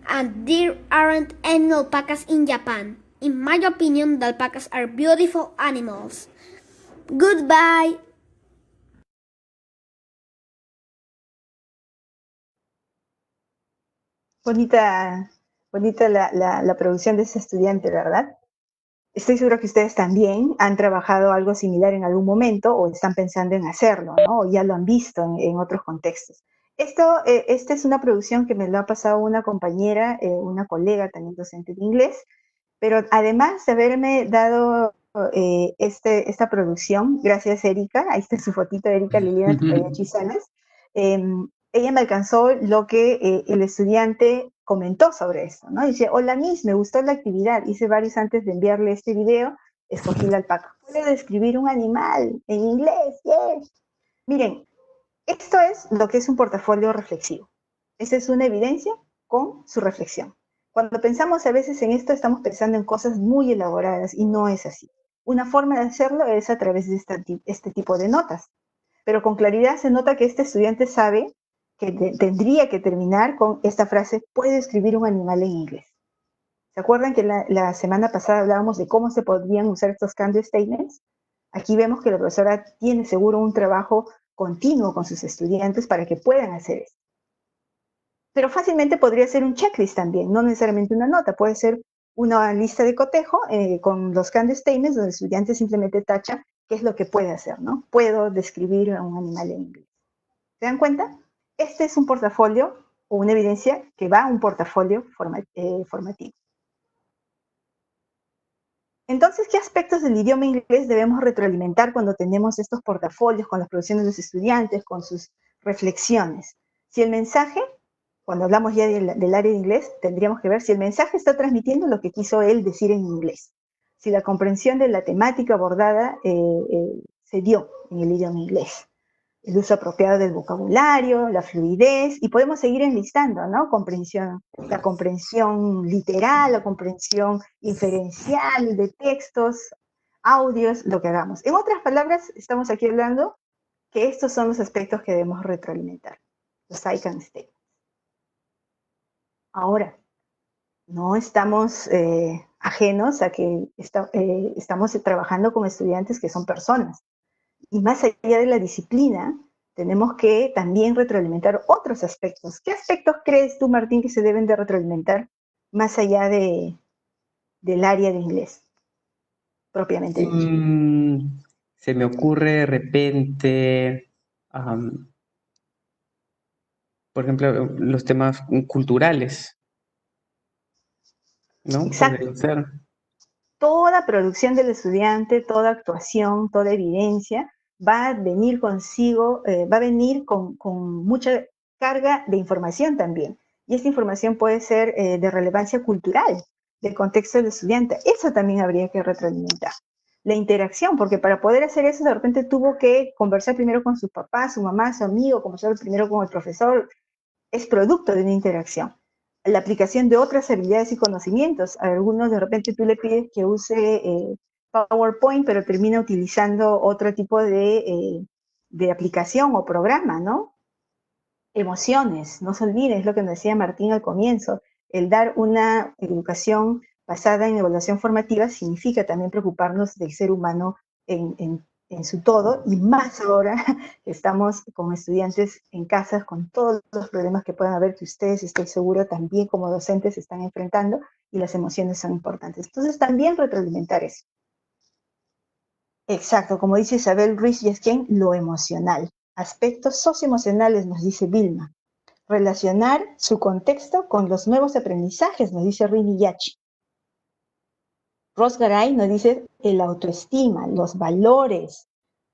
and there aren't any alpacas in Japan. In my opinion, the alpacas are beautiful animals. Goodbye. Bonita, bonita la producción de ese estudiante, ¿verdad? Estoy segura que ustedes también han trabajado algo similar en algún momento o están pensando en hacerlo, ¿no? O ya lo han visto en otros contextos. Esta es una producción que me lo ha pasado una compañera, una colega también docente de inglés, pero además de haberme dado esta producción, gracias Erika, ahí está su fotito, Erika Liliana Tupayachi Salas, ella me alcanzó lo que el estudiante comentó sobre esto, ¿no? Dice, hola Miss, me gustó la actividad, hice varios antes de enviarle este video, escogí la alpaca. ¿Puede describir un animal en inglés? Yes. Miren, esto es lo que es un portafolio reflexivo. Esa es una evidencia con su reflexión. Cuando pensamos a veces en esto, estamos pensando en cosas muy elaboradas y no es así. Una forma de hacerlo es a través de este tipo de notas. Pero con claridad se nota que este estudiante sabe que tendría que terminar con esta frase, puede escribir un animal en inglés. ¿Se acuerdan que la semana pasada hablábamos de cómo se podrían usar estos can-do statements? Aquí vemos que la profesora tiene seguro un trabajo continuo con sus estudiantes para que puedan hacer esto. Pero fácilmente podría ser un checklist también, no necesariamente una nota, puede ser una lista de cotejo con los can-do statements donde el estudiante simplemente tacha qué es lo que puede hacer, ¿no? Puedo describir a un animal en inglés. ¿Se dan cuenta? Este es un portafolio o una evidencia que va a un portafolio formativo. Entonces, ¿qué aspectos del idioma inglés debemos retroalimentar cuando tenemos estos portafolios con las producciones de los estudiantes, con sus reflexiones? Si el mensaje, cuando hablamos ya del área de inglés, tendríamos que ver si el mensaje está transmitiendo lo que quiso él decir en inglés. Si la comprensión de la temática abordada se dio en el idioma inglés. El uso apropiado del vocabulario, la fluidez, y podemos seguir enlistando, ¿no? La comprensión literal, la comprensión inferencial de textos, audios, lo que hagamos. En otras palabras, estamos aquí hablando que estos son los aspectos que debemos retroalimentar, los I can statements. Ahora, no estamos ajenos a que estamos trabajando con estudiantes que son personas. Y más allá de la disciplina, tenemos que también retroalimentar otros aspectos. ¿Qué aspectos crees tú, Martín, que se deben de retroalimentar más allá del área de inglés, propiamente dicho? Se me ocurre de repente, por ejemplo, los temas culturales, ¿no? Exacto. Podría ser. Toda producción del estudiante, toda actuación, toda evidencia va a venir consigo, va a venir con mucha carga de información también. Y esta información puede ser de relevancia cultural, del contexto del estudiante. Eso también habría que retroalimentar. La interacción, porque para poder hacer eso de repente tuvo que conversar primero con su papá, su mamá, su amigo, conversar primero con el profesor. Es producto de una interacción. La aplicación de otras habilidades y conocimientos. A algunos de repente tú le pides que use PowerPoint, pero termina utilizando otro tipo de aplicación o programa, ¿no? Emociones, no se olviden, es lo que nos decía Martín al comienzo. El dar una educación basada en evaluación formativa significa también preocuparnos del ser humano en su todo, y más ahora que estamos con estudiantes en casas con todos los problemas que puedan haber, que ustedes, estoy seguro, también como docentes están enfrentando, y las emociones son importantes. Entonces, también retroalimentar eso. Exacto, como dice Isabel Ruiz Yesquén, lo emocional. Aspectos socioemocionales, nos dice Vilma. Relacionar su contexto con los nuevos aprendizajes, nos dice Rini Yachi. Ros Garay nos dice el autoestima, los valores.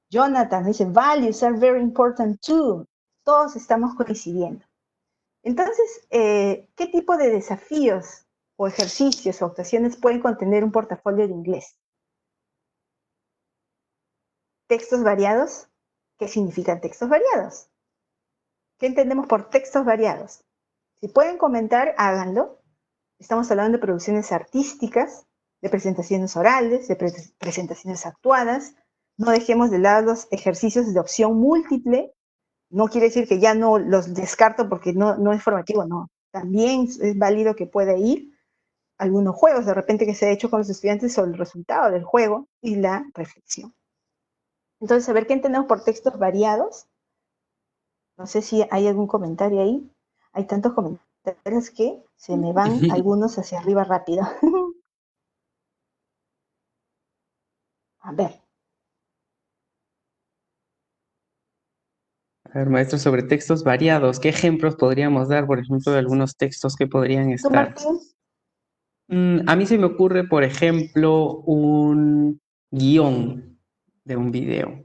Jonathan dice, values are very important too. Todos estamos coincidiendo. Entonces, ¿qué tipo de desafíos o ejercicios o actuaciones pueden contener un portafolio de inglés? ¿Textos variados? ¿Qué significan textos variados? ¿Qué entendemos por textos variados? Si pueden comentar, háganlo. Estamos hablando de producciones artísticas, de presentaciones orales, de presentaciones actuadas. No dejemos de lado los ejercicios de opción múltiple. No quiere decir que ya no los descarto porque no es formativo, no. También es válido que pueda ir algunos juegos de repente que se ha hecho con los estudiantes sobre el resultado del juego y la reflexión. Entonces, a ver qué entendemos por textos variados. No sé si hay algún comentario ahí. Hay tantos comentarios que se me van algunos hacia arriba rápido. A ver. A ver, maestro, sobre textos variados, ¿qué ejemplos podríamos dar, por ejemplo, de algunos textos que podrían ¿Tú, estar? Martín? A mí se me ocurre, por ejemplo, un guión de un video,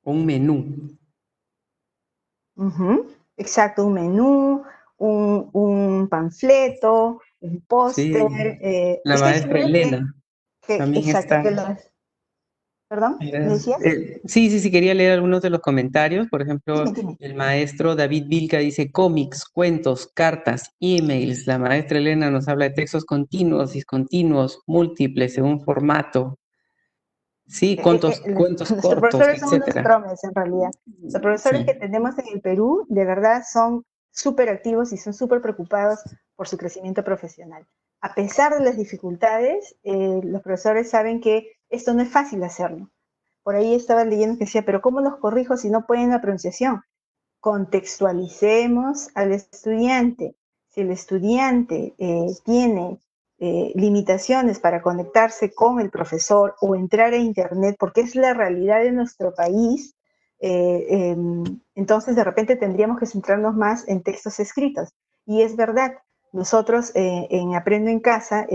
un menú. Exacto, un menú, un panfleto, un póster. Sí, la Estoy maestra segura Elena también exacto, está. que ¿Perdón? ¿Me decías? Sí, quería leer algunos de los comentarios. Por ejemplo, Dime. el maestro David Vilca dice cómics, cuentos, cartas, emails. La maestra Elena nos habla de textos continuos, discontinuos, múltiples, según formato. Sí, cuentos Nuestros cortos, profesores son unos etcétera. promes, en realidad. Los profesores que Sí. tenemos en el Perú, de verdad, son súper activos y son súper preocupados por su crecimiento profesional. A pesar de las dificultades, los profesores saben que esto no es fácil hacerlo. Por ahí estaba leyendo que decía, pero ¿cómo los corrijo si no pueden la pronunciación? Contextualicemos al estudiante. Si el estudiante tiene limitaciones para conectarse con el profesor o entrar a Internet, porque es la realidad de nuestro país, entonces de repente tendríamos que centrarnos más en textos escritos. Y es verdad, nosotros en Aprendo en Casa,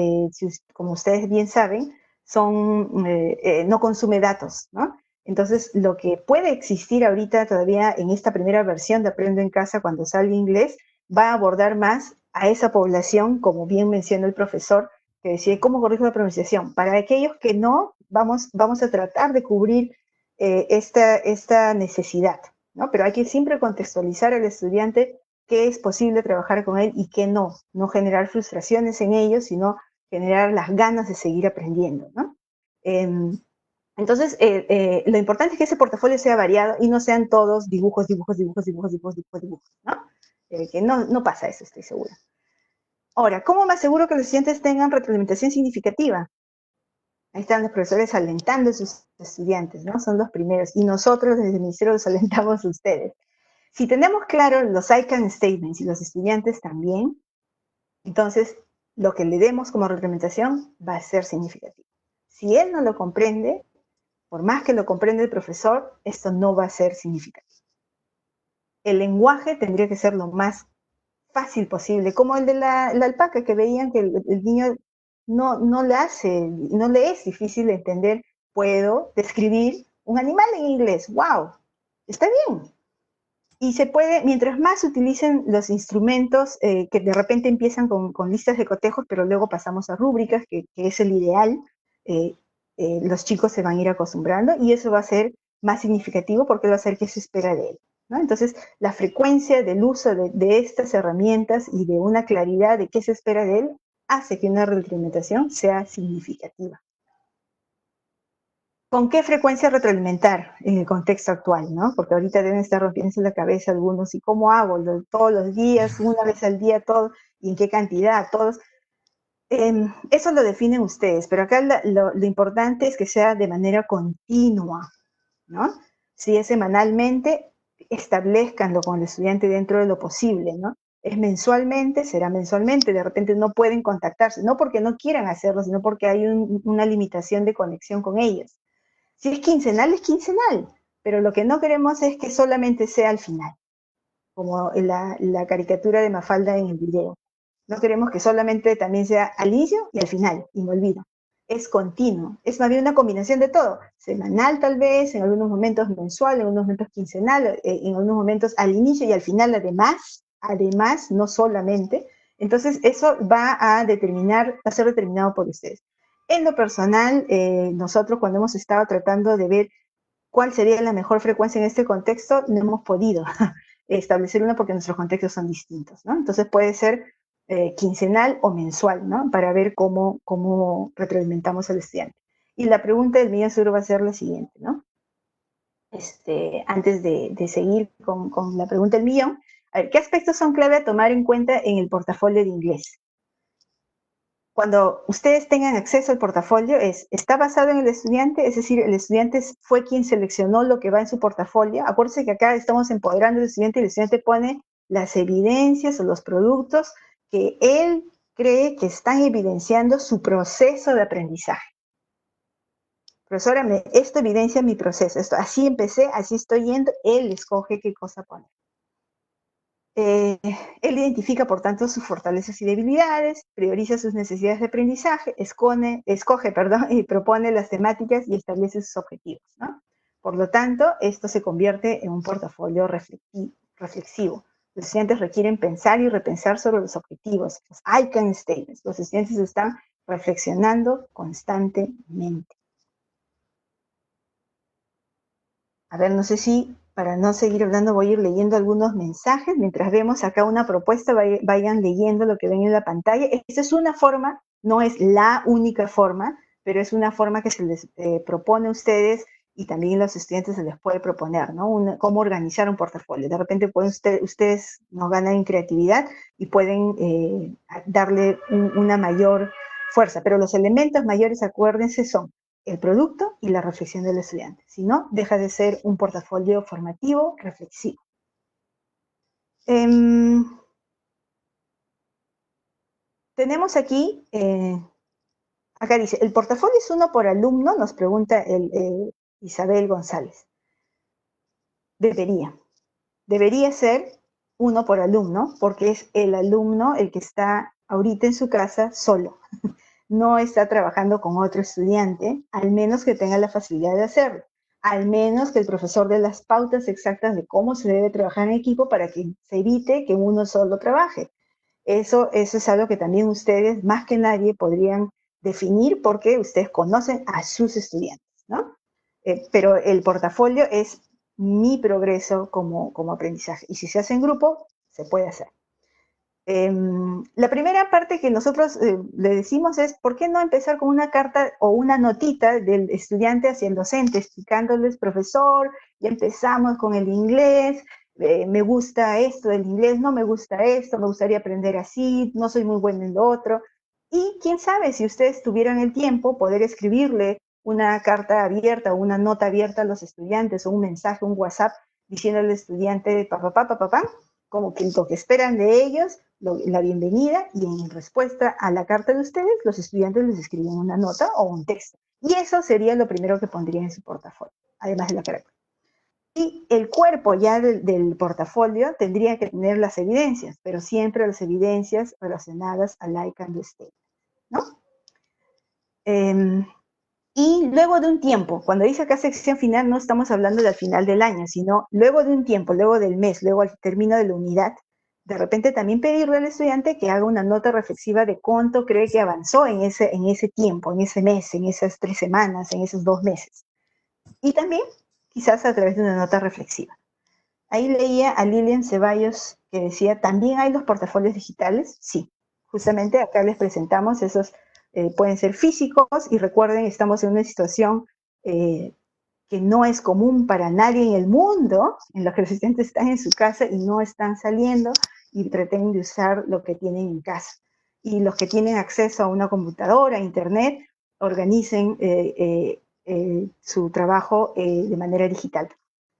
como ustedes bien saben, no consume datos, ¿no? Entonces, lo que puede existir ahorita todavía en esta primera versión de Aprendo en Casa cuando salga inglés, va a abordar más a esa población, como bien mencionó el profesor, que decía, ¿cómo corrijo la pronunciación? Para aquellos que no, vamos a tratar de cubrir esta necesidad, ¿no? Pero hay que siempre contextualizar al estudiante qué es posible trabajar con él y qué no generar frustraciones en ellos, sino generar las ganas de seguir aprendiendo, ¿no? Entonces, lo importante es que ese portafolio sea variado y no sean todos dibujos, ¿no? Que no pasa eso, estoy segura. Ahora, ¿cómo me aseguro que los estudiantes tengan retroalimentación significativa? Ahí están los profesores alentando a sus estudiantes, ¿no? Son los primeros. Y nosotros desde el Ministerio los alentamos a ustedes. Si tenemos claro los I can statements y los estudiantes también, entonces lo que le demos como retroalimentación va a ser significativo. Si él no lo comprende, por más que lo comprenda el profesor, esto no va a ser significativo. El lenguaje tendría que ser lo más fácil posible, como el de la alpaca, que veían que el niño no le es difícil entender, puedo describir un animal en inglés, wow, está bien. Y se puede, mientras más utilicen los instrumentos que de repente empiezan con listas de cotejos, pero luego pasamos a rúbricas, que es el ideal, los chicos se van a ir acostumbrando y eso va a ser más significativo porque va a ser qué se espera de él, ¿no? Entonces, la frecuencia del uso de estas herramientas y de una claridad de qué se espera de él hace que una retroalimentación sea significativa. ¿Con qué frecuencia retroalimentar en el contexto actual, no? Porque ahorita deben estar rompiéndose la cabeza algunos, ¿y cómo hago? ¿Todos los días, una vez al día, todo? ¿Y en qué cantidad? Todos. Eso lo definen ustedes, pero acá lo importante es que sea de manera continua, ¿no? Si es semanalmente, establezcanlo con el estudiante dentro de lo posible, ¿no? Es mensualmente, será mensualmente, de repente no pueden contactarse, no porque no quieran hacerlo, sino porque hay una limitación de conexión con ellos. Si es quincenal, pero lo que no queremos es que solamente sea al final, como la caricatura de Mafalda en el video. No queremos que solamente también sea al inicio y al final, y me olvido. Es continuo, es más bien una combinación de todo, semanal tal vez, en algunos momentos mensual, en algunos momentos quincenal, en algunos momentos al inicio y al final además, no solamente. Entonces eso va a ser determinado por ustedes. En lo personal, nosotros cuando hemos estado tratando de ver cuál sería la mejor frecuencia en este contexto, no hemos podido establecer una porque nuestros contextos son distintos, ¿no? Entonces puede ser quincenal o mensual, ¿no? Para ver cómo retroalimentamos al estudiante. Y la pregunta del millón seguro va a ser la siguiente, ¿no? Antes de seguir con la pregunta del millón, a ver, ¿qué aspectos son clave a tomar en cuenta en el portafolio de inglés? Cuando ustedes tengan acceso al portafolio, ¿está basado en el estudiante? Es decir, el estudiante fue quien seleccionó lo que va en su portafolio. Acuérdense que acá estamos empoderando al estudiante y el estudiante pone las evidencias o los productos que él cree que están evidenciando su proceso de aprendizaje. Profesora, esto evidencia mi proceso. Así empecé, así estoy yendo. Él escoge qué cosa poner. Él identifica, por tanto, sus fortalezas y debilidades, prioriza sus necesidades de aprendizaje, escoge, y propone las temáticas y establece sus objetivos, ¿no? Por lo tanto, esto se convierte en un portafolio reflexivo. Los estudiantes requieren pensar y repensar sobre los objetivos, los I can statements. Los estudiantes están reflexionando constantemente. A ver, no sé si para no seguir hablando voy a ir leyendo algunos mensajes. Mientras vemos acá una propuesta, vayan leyendo lo que ven en la pantalla. Esta es una forma, no es la única forma, pero es una forma que se les propone a ustedes y también a los estudiantes se les puede proponer, ¿no? Cómo organizar un portafolio. De repente pueden ustedes nos ganan en creatividad y pueden darle una mayor fuerza. Pero los elementos mayores, acuérdense, son el producto y la reflexión del estudiante. Si no, deja de ser un portafolio formativo reflexivo. Tenemos aquí, acá dice, ¿el portafolio es uno por alumno? Nos pregunta Isabel González. Debería ser uno por alumno, porque es el alumno el que está ahorita en su casa solo. No está trabajando con otro estudiante, al menos que tenga la facilidad de hacerlo, al menos que el profesor dé las pautas exactas de cómo se debe trabajar en equipo para que se evite que uno solo trabaje. Eso es algo que también ustedes, más que nadie, podrían definir porque ustedes conocen a sus estudiantes, ¿no? Pero el portafolio es mi progreso como aprendizaje. Y si se hace en grupo, se puede hacer. La primera parte que nosotros le decimos es, ¿por qué no empezar con una carta o una notita del estudiante hacia el docente, explicándoles, profesor, ya empezamos con el inglés, me gusta esto del inglés, no me gusta esto, me gustaría aprender así, no soy muy bueno en lo otro. Y quién sabe, si ustedes tuvieran el tiempo, poder escribirle una carta abierta o una nota abierta a los estudiantes o un mensaje, un WhatsApp, diciéndole al estudiante, papá, como que lo que esperan de ellos, la bienvenida, y en respuesta a la carta de ustedes, los estudiantes les escriben una nota o un texto. Y eso sería lo primero que pondría en su portafolio, además de la carátula. Y el cuerpo ya del portafolio tendría que tener las evidencias, pero siempre las evidencias relacionadas al I can do statement, ¿no? Y luego de un tiempo, cuando dice acá sección final, no estamos hablando del final del año, sino luego de un tiempo, luego del mes, luego al término de la unidad, de repente también pedirle al estudiante que haga una nota reflexiva de cuánto cree que avanzó en ese tiempo, en ese mes, en esas 3 semanas, en esos 2 meses. Y también quizás a través de una nota reflexiva. Ahí leía a Lilian Ceballos que decía, ¿también hay los portafolios digitales? Sí, justamente acá les presentamos esos. Pueden ser físicos y recuerden, estamos en una situación que no es común para nadie en el mundo, en los que los estudiantes están en su casa y no están saliendo y pretenden de usar lo que tienen en casa. Y los que tienen acceso a una computadora, a internet, organicen su trabajo de manera digital.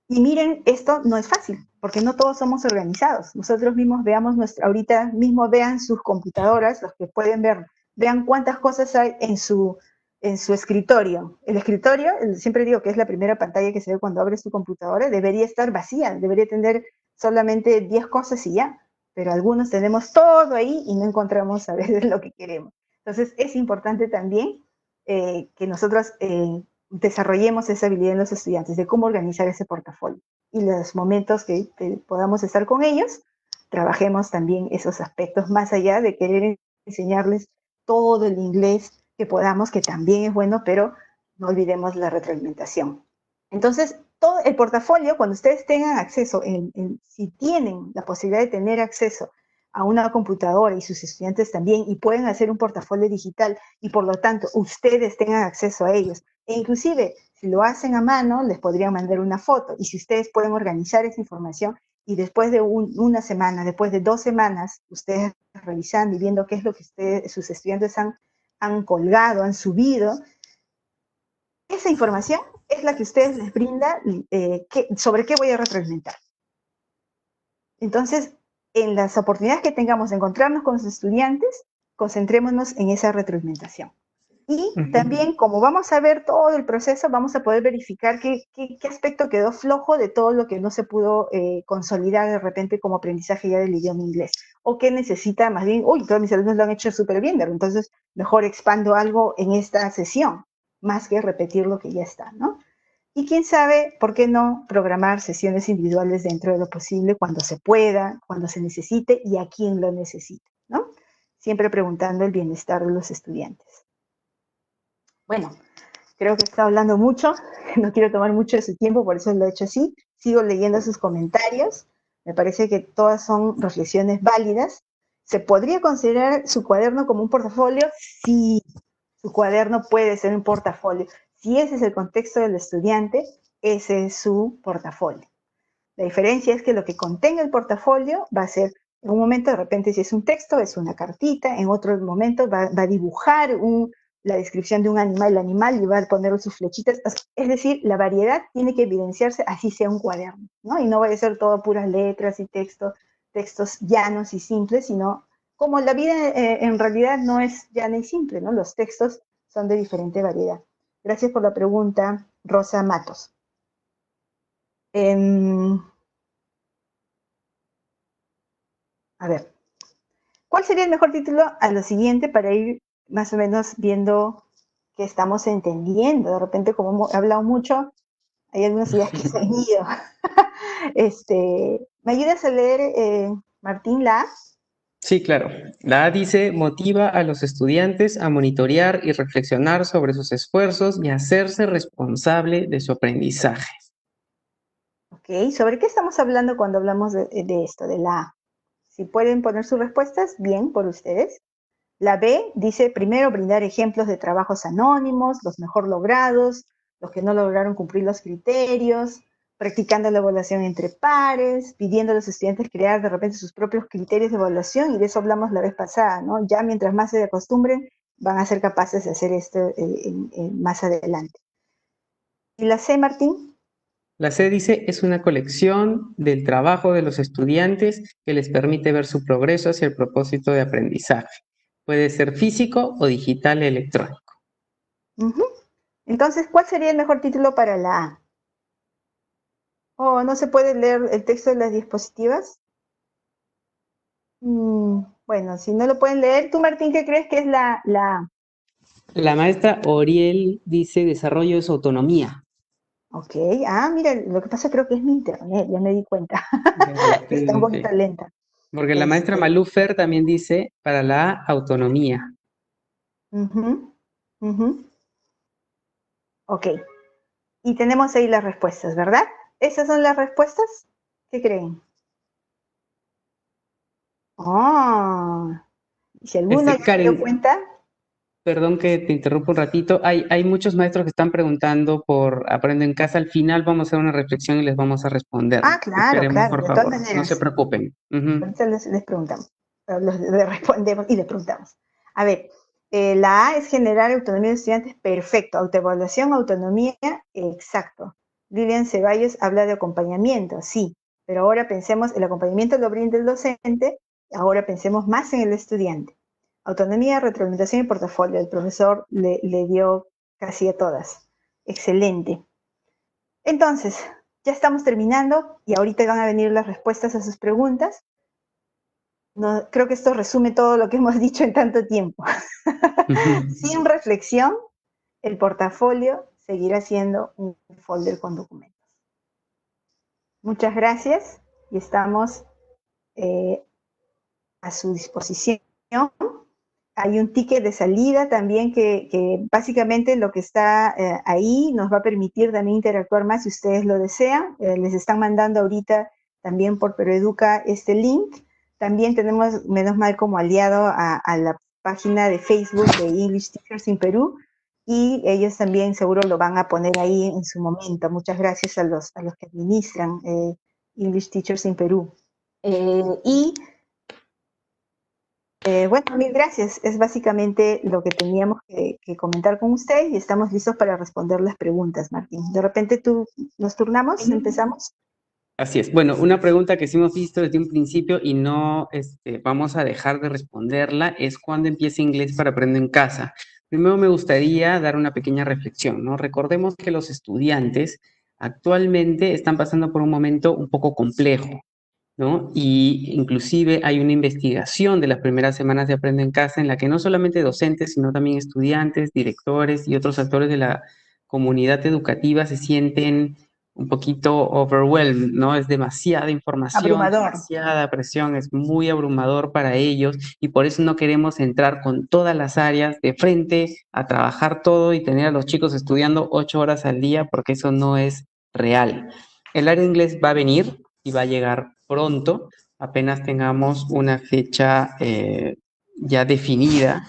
Y miren, esto no es fácil, porque no todos somos organizados. Nosotros mismos ahorita mismo vean sus computadoras, los que pueden ver, vean cuántas cosas hay en su escritorio. El escritorio, siempre digo que es la primera pantalla que se ve cuando abres tu computadora, debería estar vacía, debería tener solamente 10 cosas y ya. Pero algunos tenemos todo ahí y no encontramos a veces lo que queremos. Entonces es importante también que nosotros desarrollemos esa habilidad en los estudiantes de cómo organizar ese portafolio. Y los momentos que podamos estar con ellos, trabajemos también esos aspectos más allá de querer enseñarles todo el inglés que podamos, que también es bueno, pero no olvidemos la retroalimentación. Entonces, todo el portafolio, cuando ustedes tengan acceso, si tienen la posibilidad de tener acceso a una computadora y sus estudiantes también, y pueden hacer un portafolio digital, y por lo tanto ustedes tengan acceso a ellos. E inclusive, si lo hacen a mano, les podrían mandar una foto, y si ustedes pueden organizar esa información, y después de una semana, después de 2 semanas, ustedes revisando y viendo qué es lo que sus estudiantes han colgado, han subido, esa información es la que ustedes les brinda sobre qué voy a retroalimentar. Entonces, en las oportunidades que tengamos de encontrarnos con los estudiantes, concentrémonos en esa retroalimentación. Y también, como vamos a ver todo el proceso, vamos a poder verificar qué aspecto quedó flojo de todo lo que no se pudo consolidar de repente como aprendizaje ya del idioma inglés. O qué necesita más bien, uy, todos mis alumnos lo han hecho súper bien, entonces mejor expando algo en esta sesión, más que repetir lo que ya está, ¿no? Y quién sabe, ¿por qué no programar sesiones individuales dentro de lo posible cuando se pueda, cuando se necesite y a quién lo necesite, ¿no? Siempre preguntando el bienestar de los estudiantes. Bueno, creo que he estado hablando mucho, no quiero tomar mucho de su tiempo, por eso lo he hecho así. Sigo leyendo sus comentarios, me parece que todas son reflexiones válidas. ¿Se podría considerar su cuaderno como un portafolio? Sí, su cuaderno puede ser un portafolio. Si ese es el contexto del estudiante, ese es su portafolio. La diferencia es que lo que contenga el portafolio va a ser, en un momento de repente si es un texto, es una cartita, en otro momento va a dibujar la descripción de un animal, el animal, y va a poner sus flechitas. Es decir, la variedad tiene que evidenciarse así sea un cuaderno, ¿no? Y no vaya a ser todo puras letras y textos llanos y simples, sino como la vida en realidad no es llana y simple, ¿no? Los textos son de diferente variedad. Gracias por la pregunta, Rosa Matos. A ver, ¿cuál sería el mejor título a lo siguiente para ir más o menos viendo que estamos entendiendo? De repente, como he hablado mucho, hay algunas ideas que se han ido. ¿Me ayudas a leer, Martín, la A? Sí, claro. La A dice, motiva a los estudiantes a monitorear y reflexionar sobre sus esfuerzos y hacerse responsable de su aprendizaje. Ok, ¿sobre qué estamos hablando cuando hablamos de esto, de la A? Si pueden poner sus respuestas, bien, por ustedes. La B dice, primero, brindar ejemplos de trabajos anónimos, los mejor logrados, los que no lograron cumplir los criterios, practicando la evaluación entre pares, pidiendo a los estudiantes crear de repente sus propios criterios de evaluación, y de eso hablamos la vez pasada, ¿no? Ya mientras más se acostumbren, van a ser capaces de hacer esto más adelante. ¿Y la C, Martín? La C dice, es una colección del trabajo de los estudiantes que les permite ver su progreso hacia el propósito de aprendizaje. Puede ser físico o digital electrónico. Entonces, ¿cuál sería el mejor título para la A? ¿No se puede leer el texto de las diapositivas? Bueno, si no lo pueden leer, tú, Martín, ¿qué crees que es la A? La maestra Oriel dice, desarrollo de su autonomía. Ok, mira, lo que pasa creo que es mi internet, ya me di cuenta. Está un poquito lenta. Porque la maestra Malufer también dice, para la A, autonomía. Ok, y tenemos ahí las respuestas, ¿verdad? ¿Esas son las respuestas? ¿Qué creen? Si alguno ya se dio cuenta. Perdón que te interrumpo un ratito. Hay muchos maestros que están preguntando por Aprendo en Casa. Al final vamos a hacer una reflexión y les vamos a responder. Claro, Esperemos, por de favor. todas maneras. No se preocupen. Ahorita les preguntamos, les respondemos y les preguntamos. A ver, la A es generar autonomía de estudiantes, perfecto. Autoevaluación, autonomía, exacto. Lilian Ceballos habla de acompañamiento, sí, pero ahora pensemos, el acompañamiento lo brinda el docente, ahora pensemos más en el estudiante. Autonomía, retroalimentación y portafolio, el profesor le dio casi a todas. Excelente. Entonces, ya estamos terminando y ahorita van a venir las respuestas a sus preguntas. No, creo que esto resume todo lo que hemos dicho en tanto tiempo. Sin reflexión, el portafolio seguirá siendo un folder con documentos. Muchas gracias y estamos a su disposición. Hay un ticket de salida también que básicamente lo que está ahí nos va a permitir también interactuar más si ustedes lo desean. Les están mandando ahorita también por Proeduca este link También tenemos, menos mal, como aliado a la página de Facebook de English Teachers in Perú, y ellos también seguro lo van a poner ahí en su momento. Muchas gracias a los que administran English Teachers in Perú. Bueno, mil gracias. Es básicamente lo que teníamos que comentar con usted y estamos listos para responder las preguntas, Martín. De repente nos turnamos, empezamos. Así es. Bueno, una pregunta que sí hemos visto desde un principio y no vamos a dejar de responderla es ¿cuándo empieza inglés para aprender en casa? Primero me gustaría dar una pequeña reflexión, ¿no? Recordemos que los estudiantes actualmente están pasando por un momento un poco complejo, ¿no? Y inclusive hay una investigación de las primeras semanas de Aprende en Casa en la que no solamente docentes, sino también estudiantes, directores y otros actores de la comunidad educativa se sienten un poquito overwhelmed, ¿no? Es demasiada información, Abrumador. demasiada presión, es muy abrumador para ellos y por eso no queremos entrar con todas las áreas de frente a trabajar todo y tener a los chicos estudiando 8 horas al día porque eso no es real. El área de inglés va a venir y va a llegar pronto, apenas tengamos una fecha ya definida.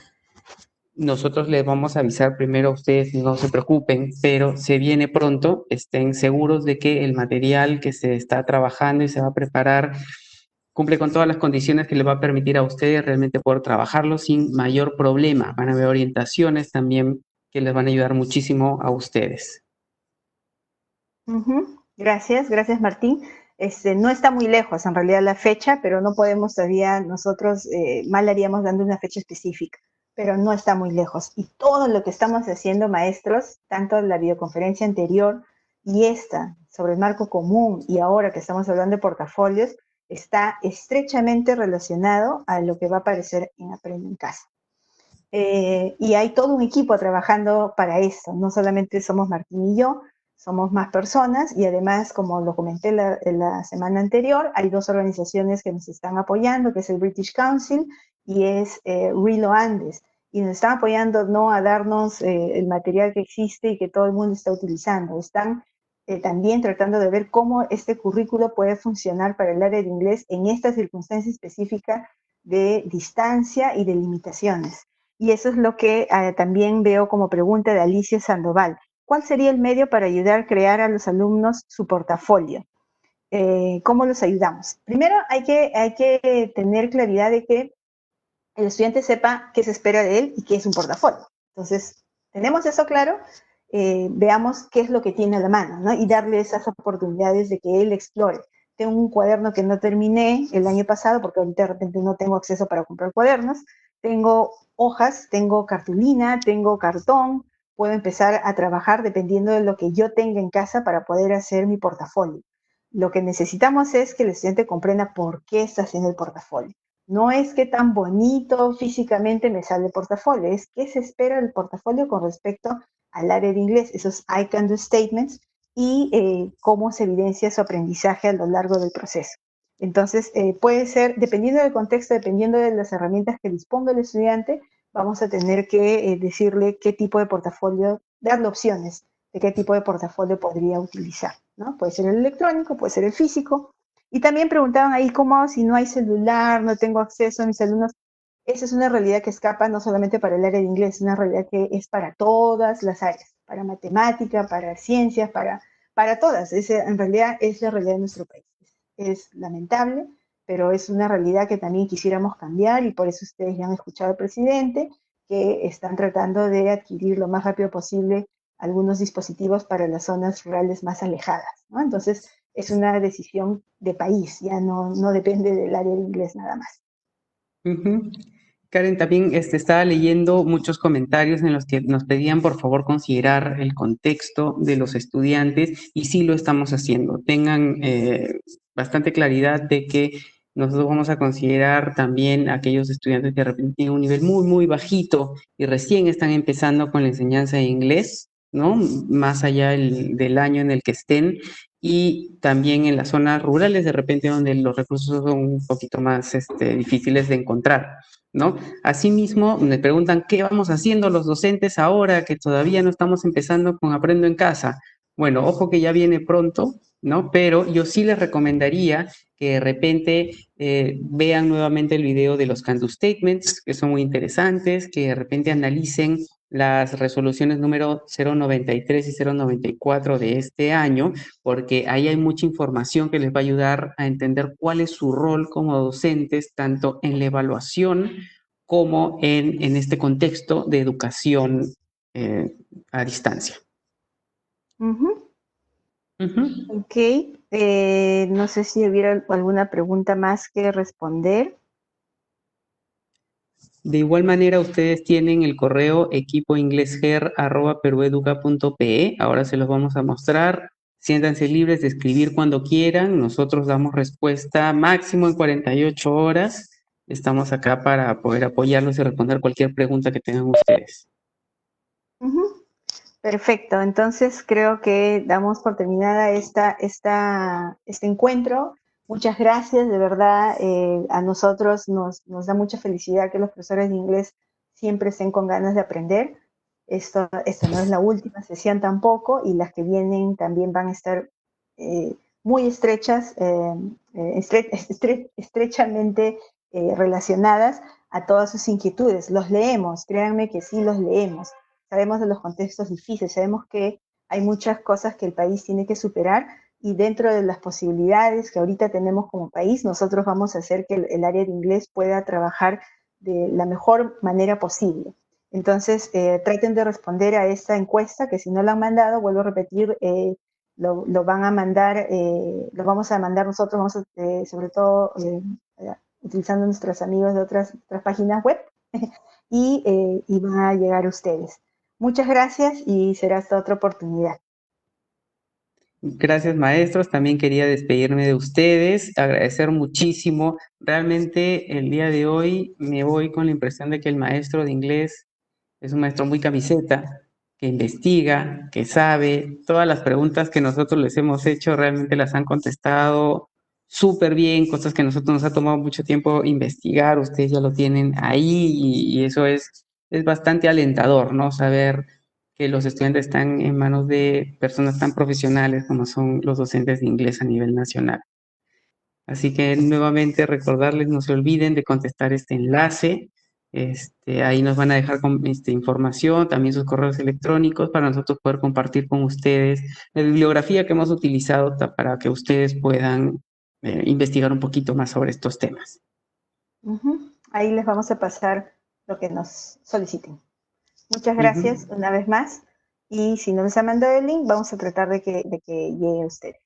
Nosotros les vamos a avisar primero a ustedes, no se preocupen, pero se viene pronto, estén seguros de que el material que se está trabajando y se va a preparar cumple con todas las condiciones que les va a permitir a ustedes realmente poder trabajarlo sin mayor problema. Van a haber orientaciones también que les van a ayudar muchísimo a ustedes. Gracias Martín. No está muy lejos en realidad la fecha, pero no podemos todavía, nosotros mal haríamos dando una fecha específica, pero no está muy lejos. Y todo lo que estamos haciendo, maestros, tanto la videoconferencia anterior y esta sobre el marco común y ahora que estamos hablando de portafolios, está estrechamente relacionado a lo que va a aparecer en Aprende en Casa. Y hay todo un equipo trabajando para eso, no solamente somos Martín y yo, somos más personas y además, como lo comenté la semana anterior, hay 2 organizaciones que nos están apoyando, que es el British Council y es Rilo Andes, y nos están apoyando no a darnos el material que existe y que todo el mundo está utilizando, están también tratando de ver cómo este currículo puede funcionar para el área de inglés en esta circunstancia específica de distancia y de limitaciones. Y eso es lo que también veo como pregunta de Alicia Sandoval. ¿Cuál sería el medio para ayudar a crear a los alumnos su portafolio? ¿Cómo los ayudamos? Primero hay que tener claridad de que el estudiante sepa qué se espera de él y qué es un portafolio. Entonces, tenemos eso claro, veamos qué es lo que tiene a la mano, ¿no? Y darle esas oportunidades de que él explore. Tengo un cuaderno que no terminé el año pasado porque ahorita de repente no tengo acceso para comprar cuadernos. Tengo hojas, tengo cartulina, tengo cartón. Puedo empezar a trabajar dependiendo de lo que yo tenga en casa para poder hacer mi portafolio. Lo que necesitamos es que el estudiante comprenda por qué está haciendo el portafolio. No es qué tan bonito físicamente me sale el portafolio, es qué se espera del portafolio con respecto al área de inglés, esos I can do statements, y cómo se evidencia su aprendizaje a lo largo del proceso. Entonces, puede ser, dependiendo del contexto, dependiendo de las herramientas que disponga el estudiante, vamos a tener que decirle qué tipo de portafolio, darle opciones de qué tipo de portafolio podría utilizar, ¿no? Puede ser el electrónico, puede ser el físico. Y también preguntaban ahí cómo si no hay celular, no tengo acceso a mis alumnos. Esa es una realidad que escapa no solamente para el área de inglés, es una realidad que es para todas las áreas, para matemática, para ciencias, para todas. En realidad es la realidad de nuestro país. Es lamentable, pero es una realidad que también quisiéramos cambiar y por eso ustedes ya han escuchado al presidente que están tratando de adquirir lo más rápido posible algunos dispositivos para las zonas rurales más alejadas, ¿no? Entonces, es una decisión de país, ya no depende del área de inglés nada más. Karen, también estaba leyendo muchos comentarios en los que nos pedían por favor considerar el contexto de los estudiantes y sí lo estamos haciendo. Tengan bastante claridad de que nosotros vamos a considerar también a aquellos estudiantes que de repente tienen un nivel muy, muy bajito y recién están empezando con la enseñanza de inglés, ¿no? Más allá del año en el que estén, y también en las zonas rurales de repente donde los recursos son un poquito más difíciles de encontrar, ¿no? Asimismo, me preguntan qué vamos haciendo los docentes ahora que todavía no estamos empezando con Aprendo en Casa. Bueno, ojo que ya viene pronto ¿no? Pero yo sí les recomendaría que de repente vean nuevamente el video de los Can Do Statements, que son muy interesantes, que de repente analicen las resoluciones número 093 y 094 de este año, porque ahí hay mucha información que les va a ayudar a entender cuál es su rol como docentes, tanto en la evaluación como en este contexto de educación a distancia. Ujú. Ujú. Ok, no sé si hubiera alguna pregunta más que responder. De igual manera, ustedes tienen el correo equipoinglesger@perueduca.pe. Ahora se los vamos a mostrar. Siéntanse libres de escribir cuando quieran. Nosotros damos respuesta máximo en 48 horas. Estamos acá para poder apoyarlos y responder cualquier pregunta que tengan ustedes. Ujú. Perfecto, entonces creo que damos por terminada este encuentro. Muchas gracias, de verdad, a nosotros nos da mucha felicidad que los profesores de inglés siempre estén con ganas de aprender. Esta no es la última sesión tampoco, y las que vienen también van a estar muy estrechas, estrechamente relacionadas a todas sus inquietudes. Los leemos, créanme que sí los leemos. Sabemos de los contextos difíciles, sabemos que hay muchas cosas que el país tiene que superar, y dentro de las posibilidades que ahorita tenemos como país, nosotros vamos a hacer que el área de inglés pueda trabajar de la mejor manera posible. Entonces, traten de responder a esta encuesta, que si no la han mandado, vuelvo a repetir, lo van a mandar, lo vamos a mandar nosotros, vamos a, sobre todo utilizando nuestros amigos de otras páginas web, y van a llegar a ustedes. Muchas gracias y será hasta otra oportunidad. Gracias, maestros. También quería despedirme de ustedes, agradecer muchísimo. Realmente el día de hoy me voy con la impresión de que el maestro de inglés es un maestro muy camiseta, que investiga, que sabe. Todas las preguntas que nosotros les hemos hecho realmente las han contestado súper bien, cosas que a nosotros nos ha tomado mucho tiempo investigar. Ustedes ya lo tienen ahí y eso es bastante alentador, ¿no? Saber que los estudiantes están en manos de personas tan profesionales como son los docentes de inglés a nivel nacional. Así que nuevamente recordarles, no se olviden de contestar este enlace. Ahí nos van a dejar con información, también sus correos electrónicos para nosotros poder compartir con ustedes la bibliografía que hemos utilizado para que ustedes puedan investigar un poquito más sobre estos temas. Ahí les vamos a pasar lo que nos soliciten. Muchas Ujú. gracias una vez más, y si no les han mandado el link, vamos a tratar de que llegue a ustedes.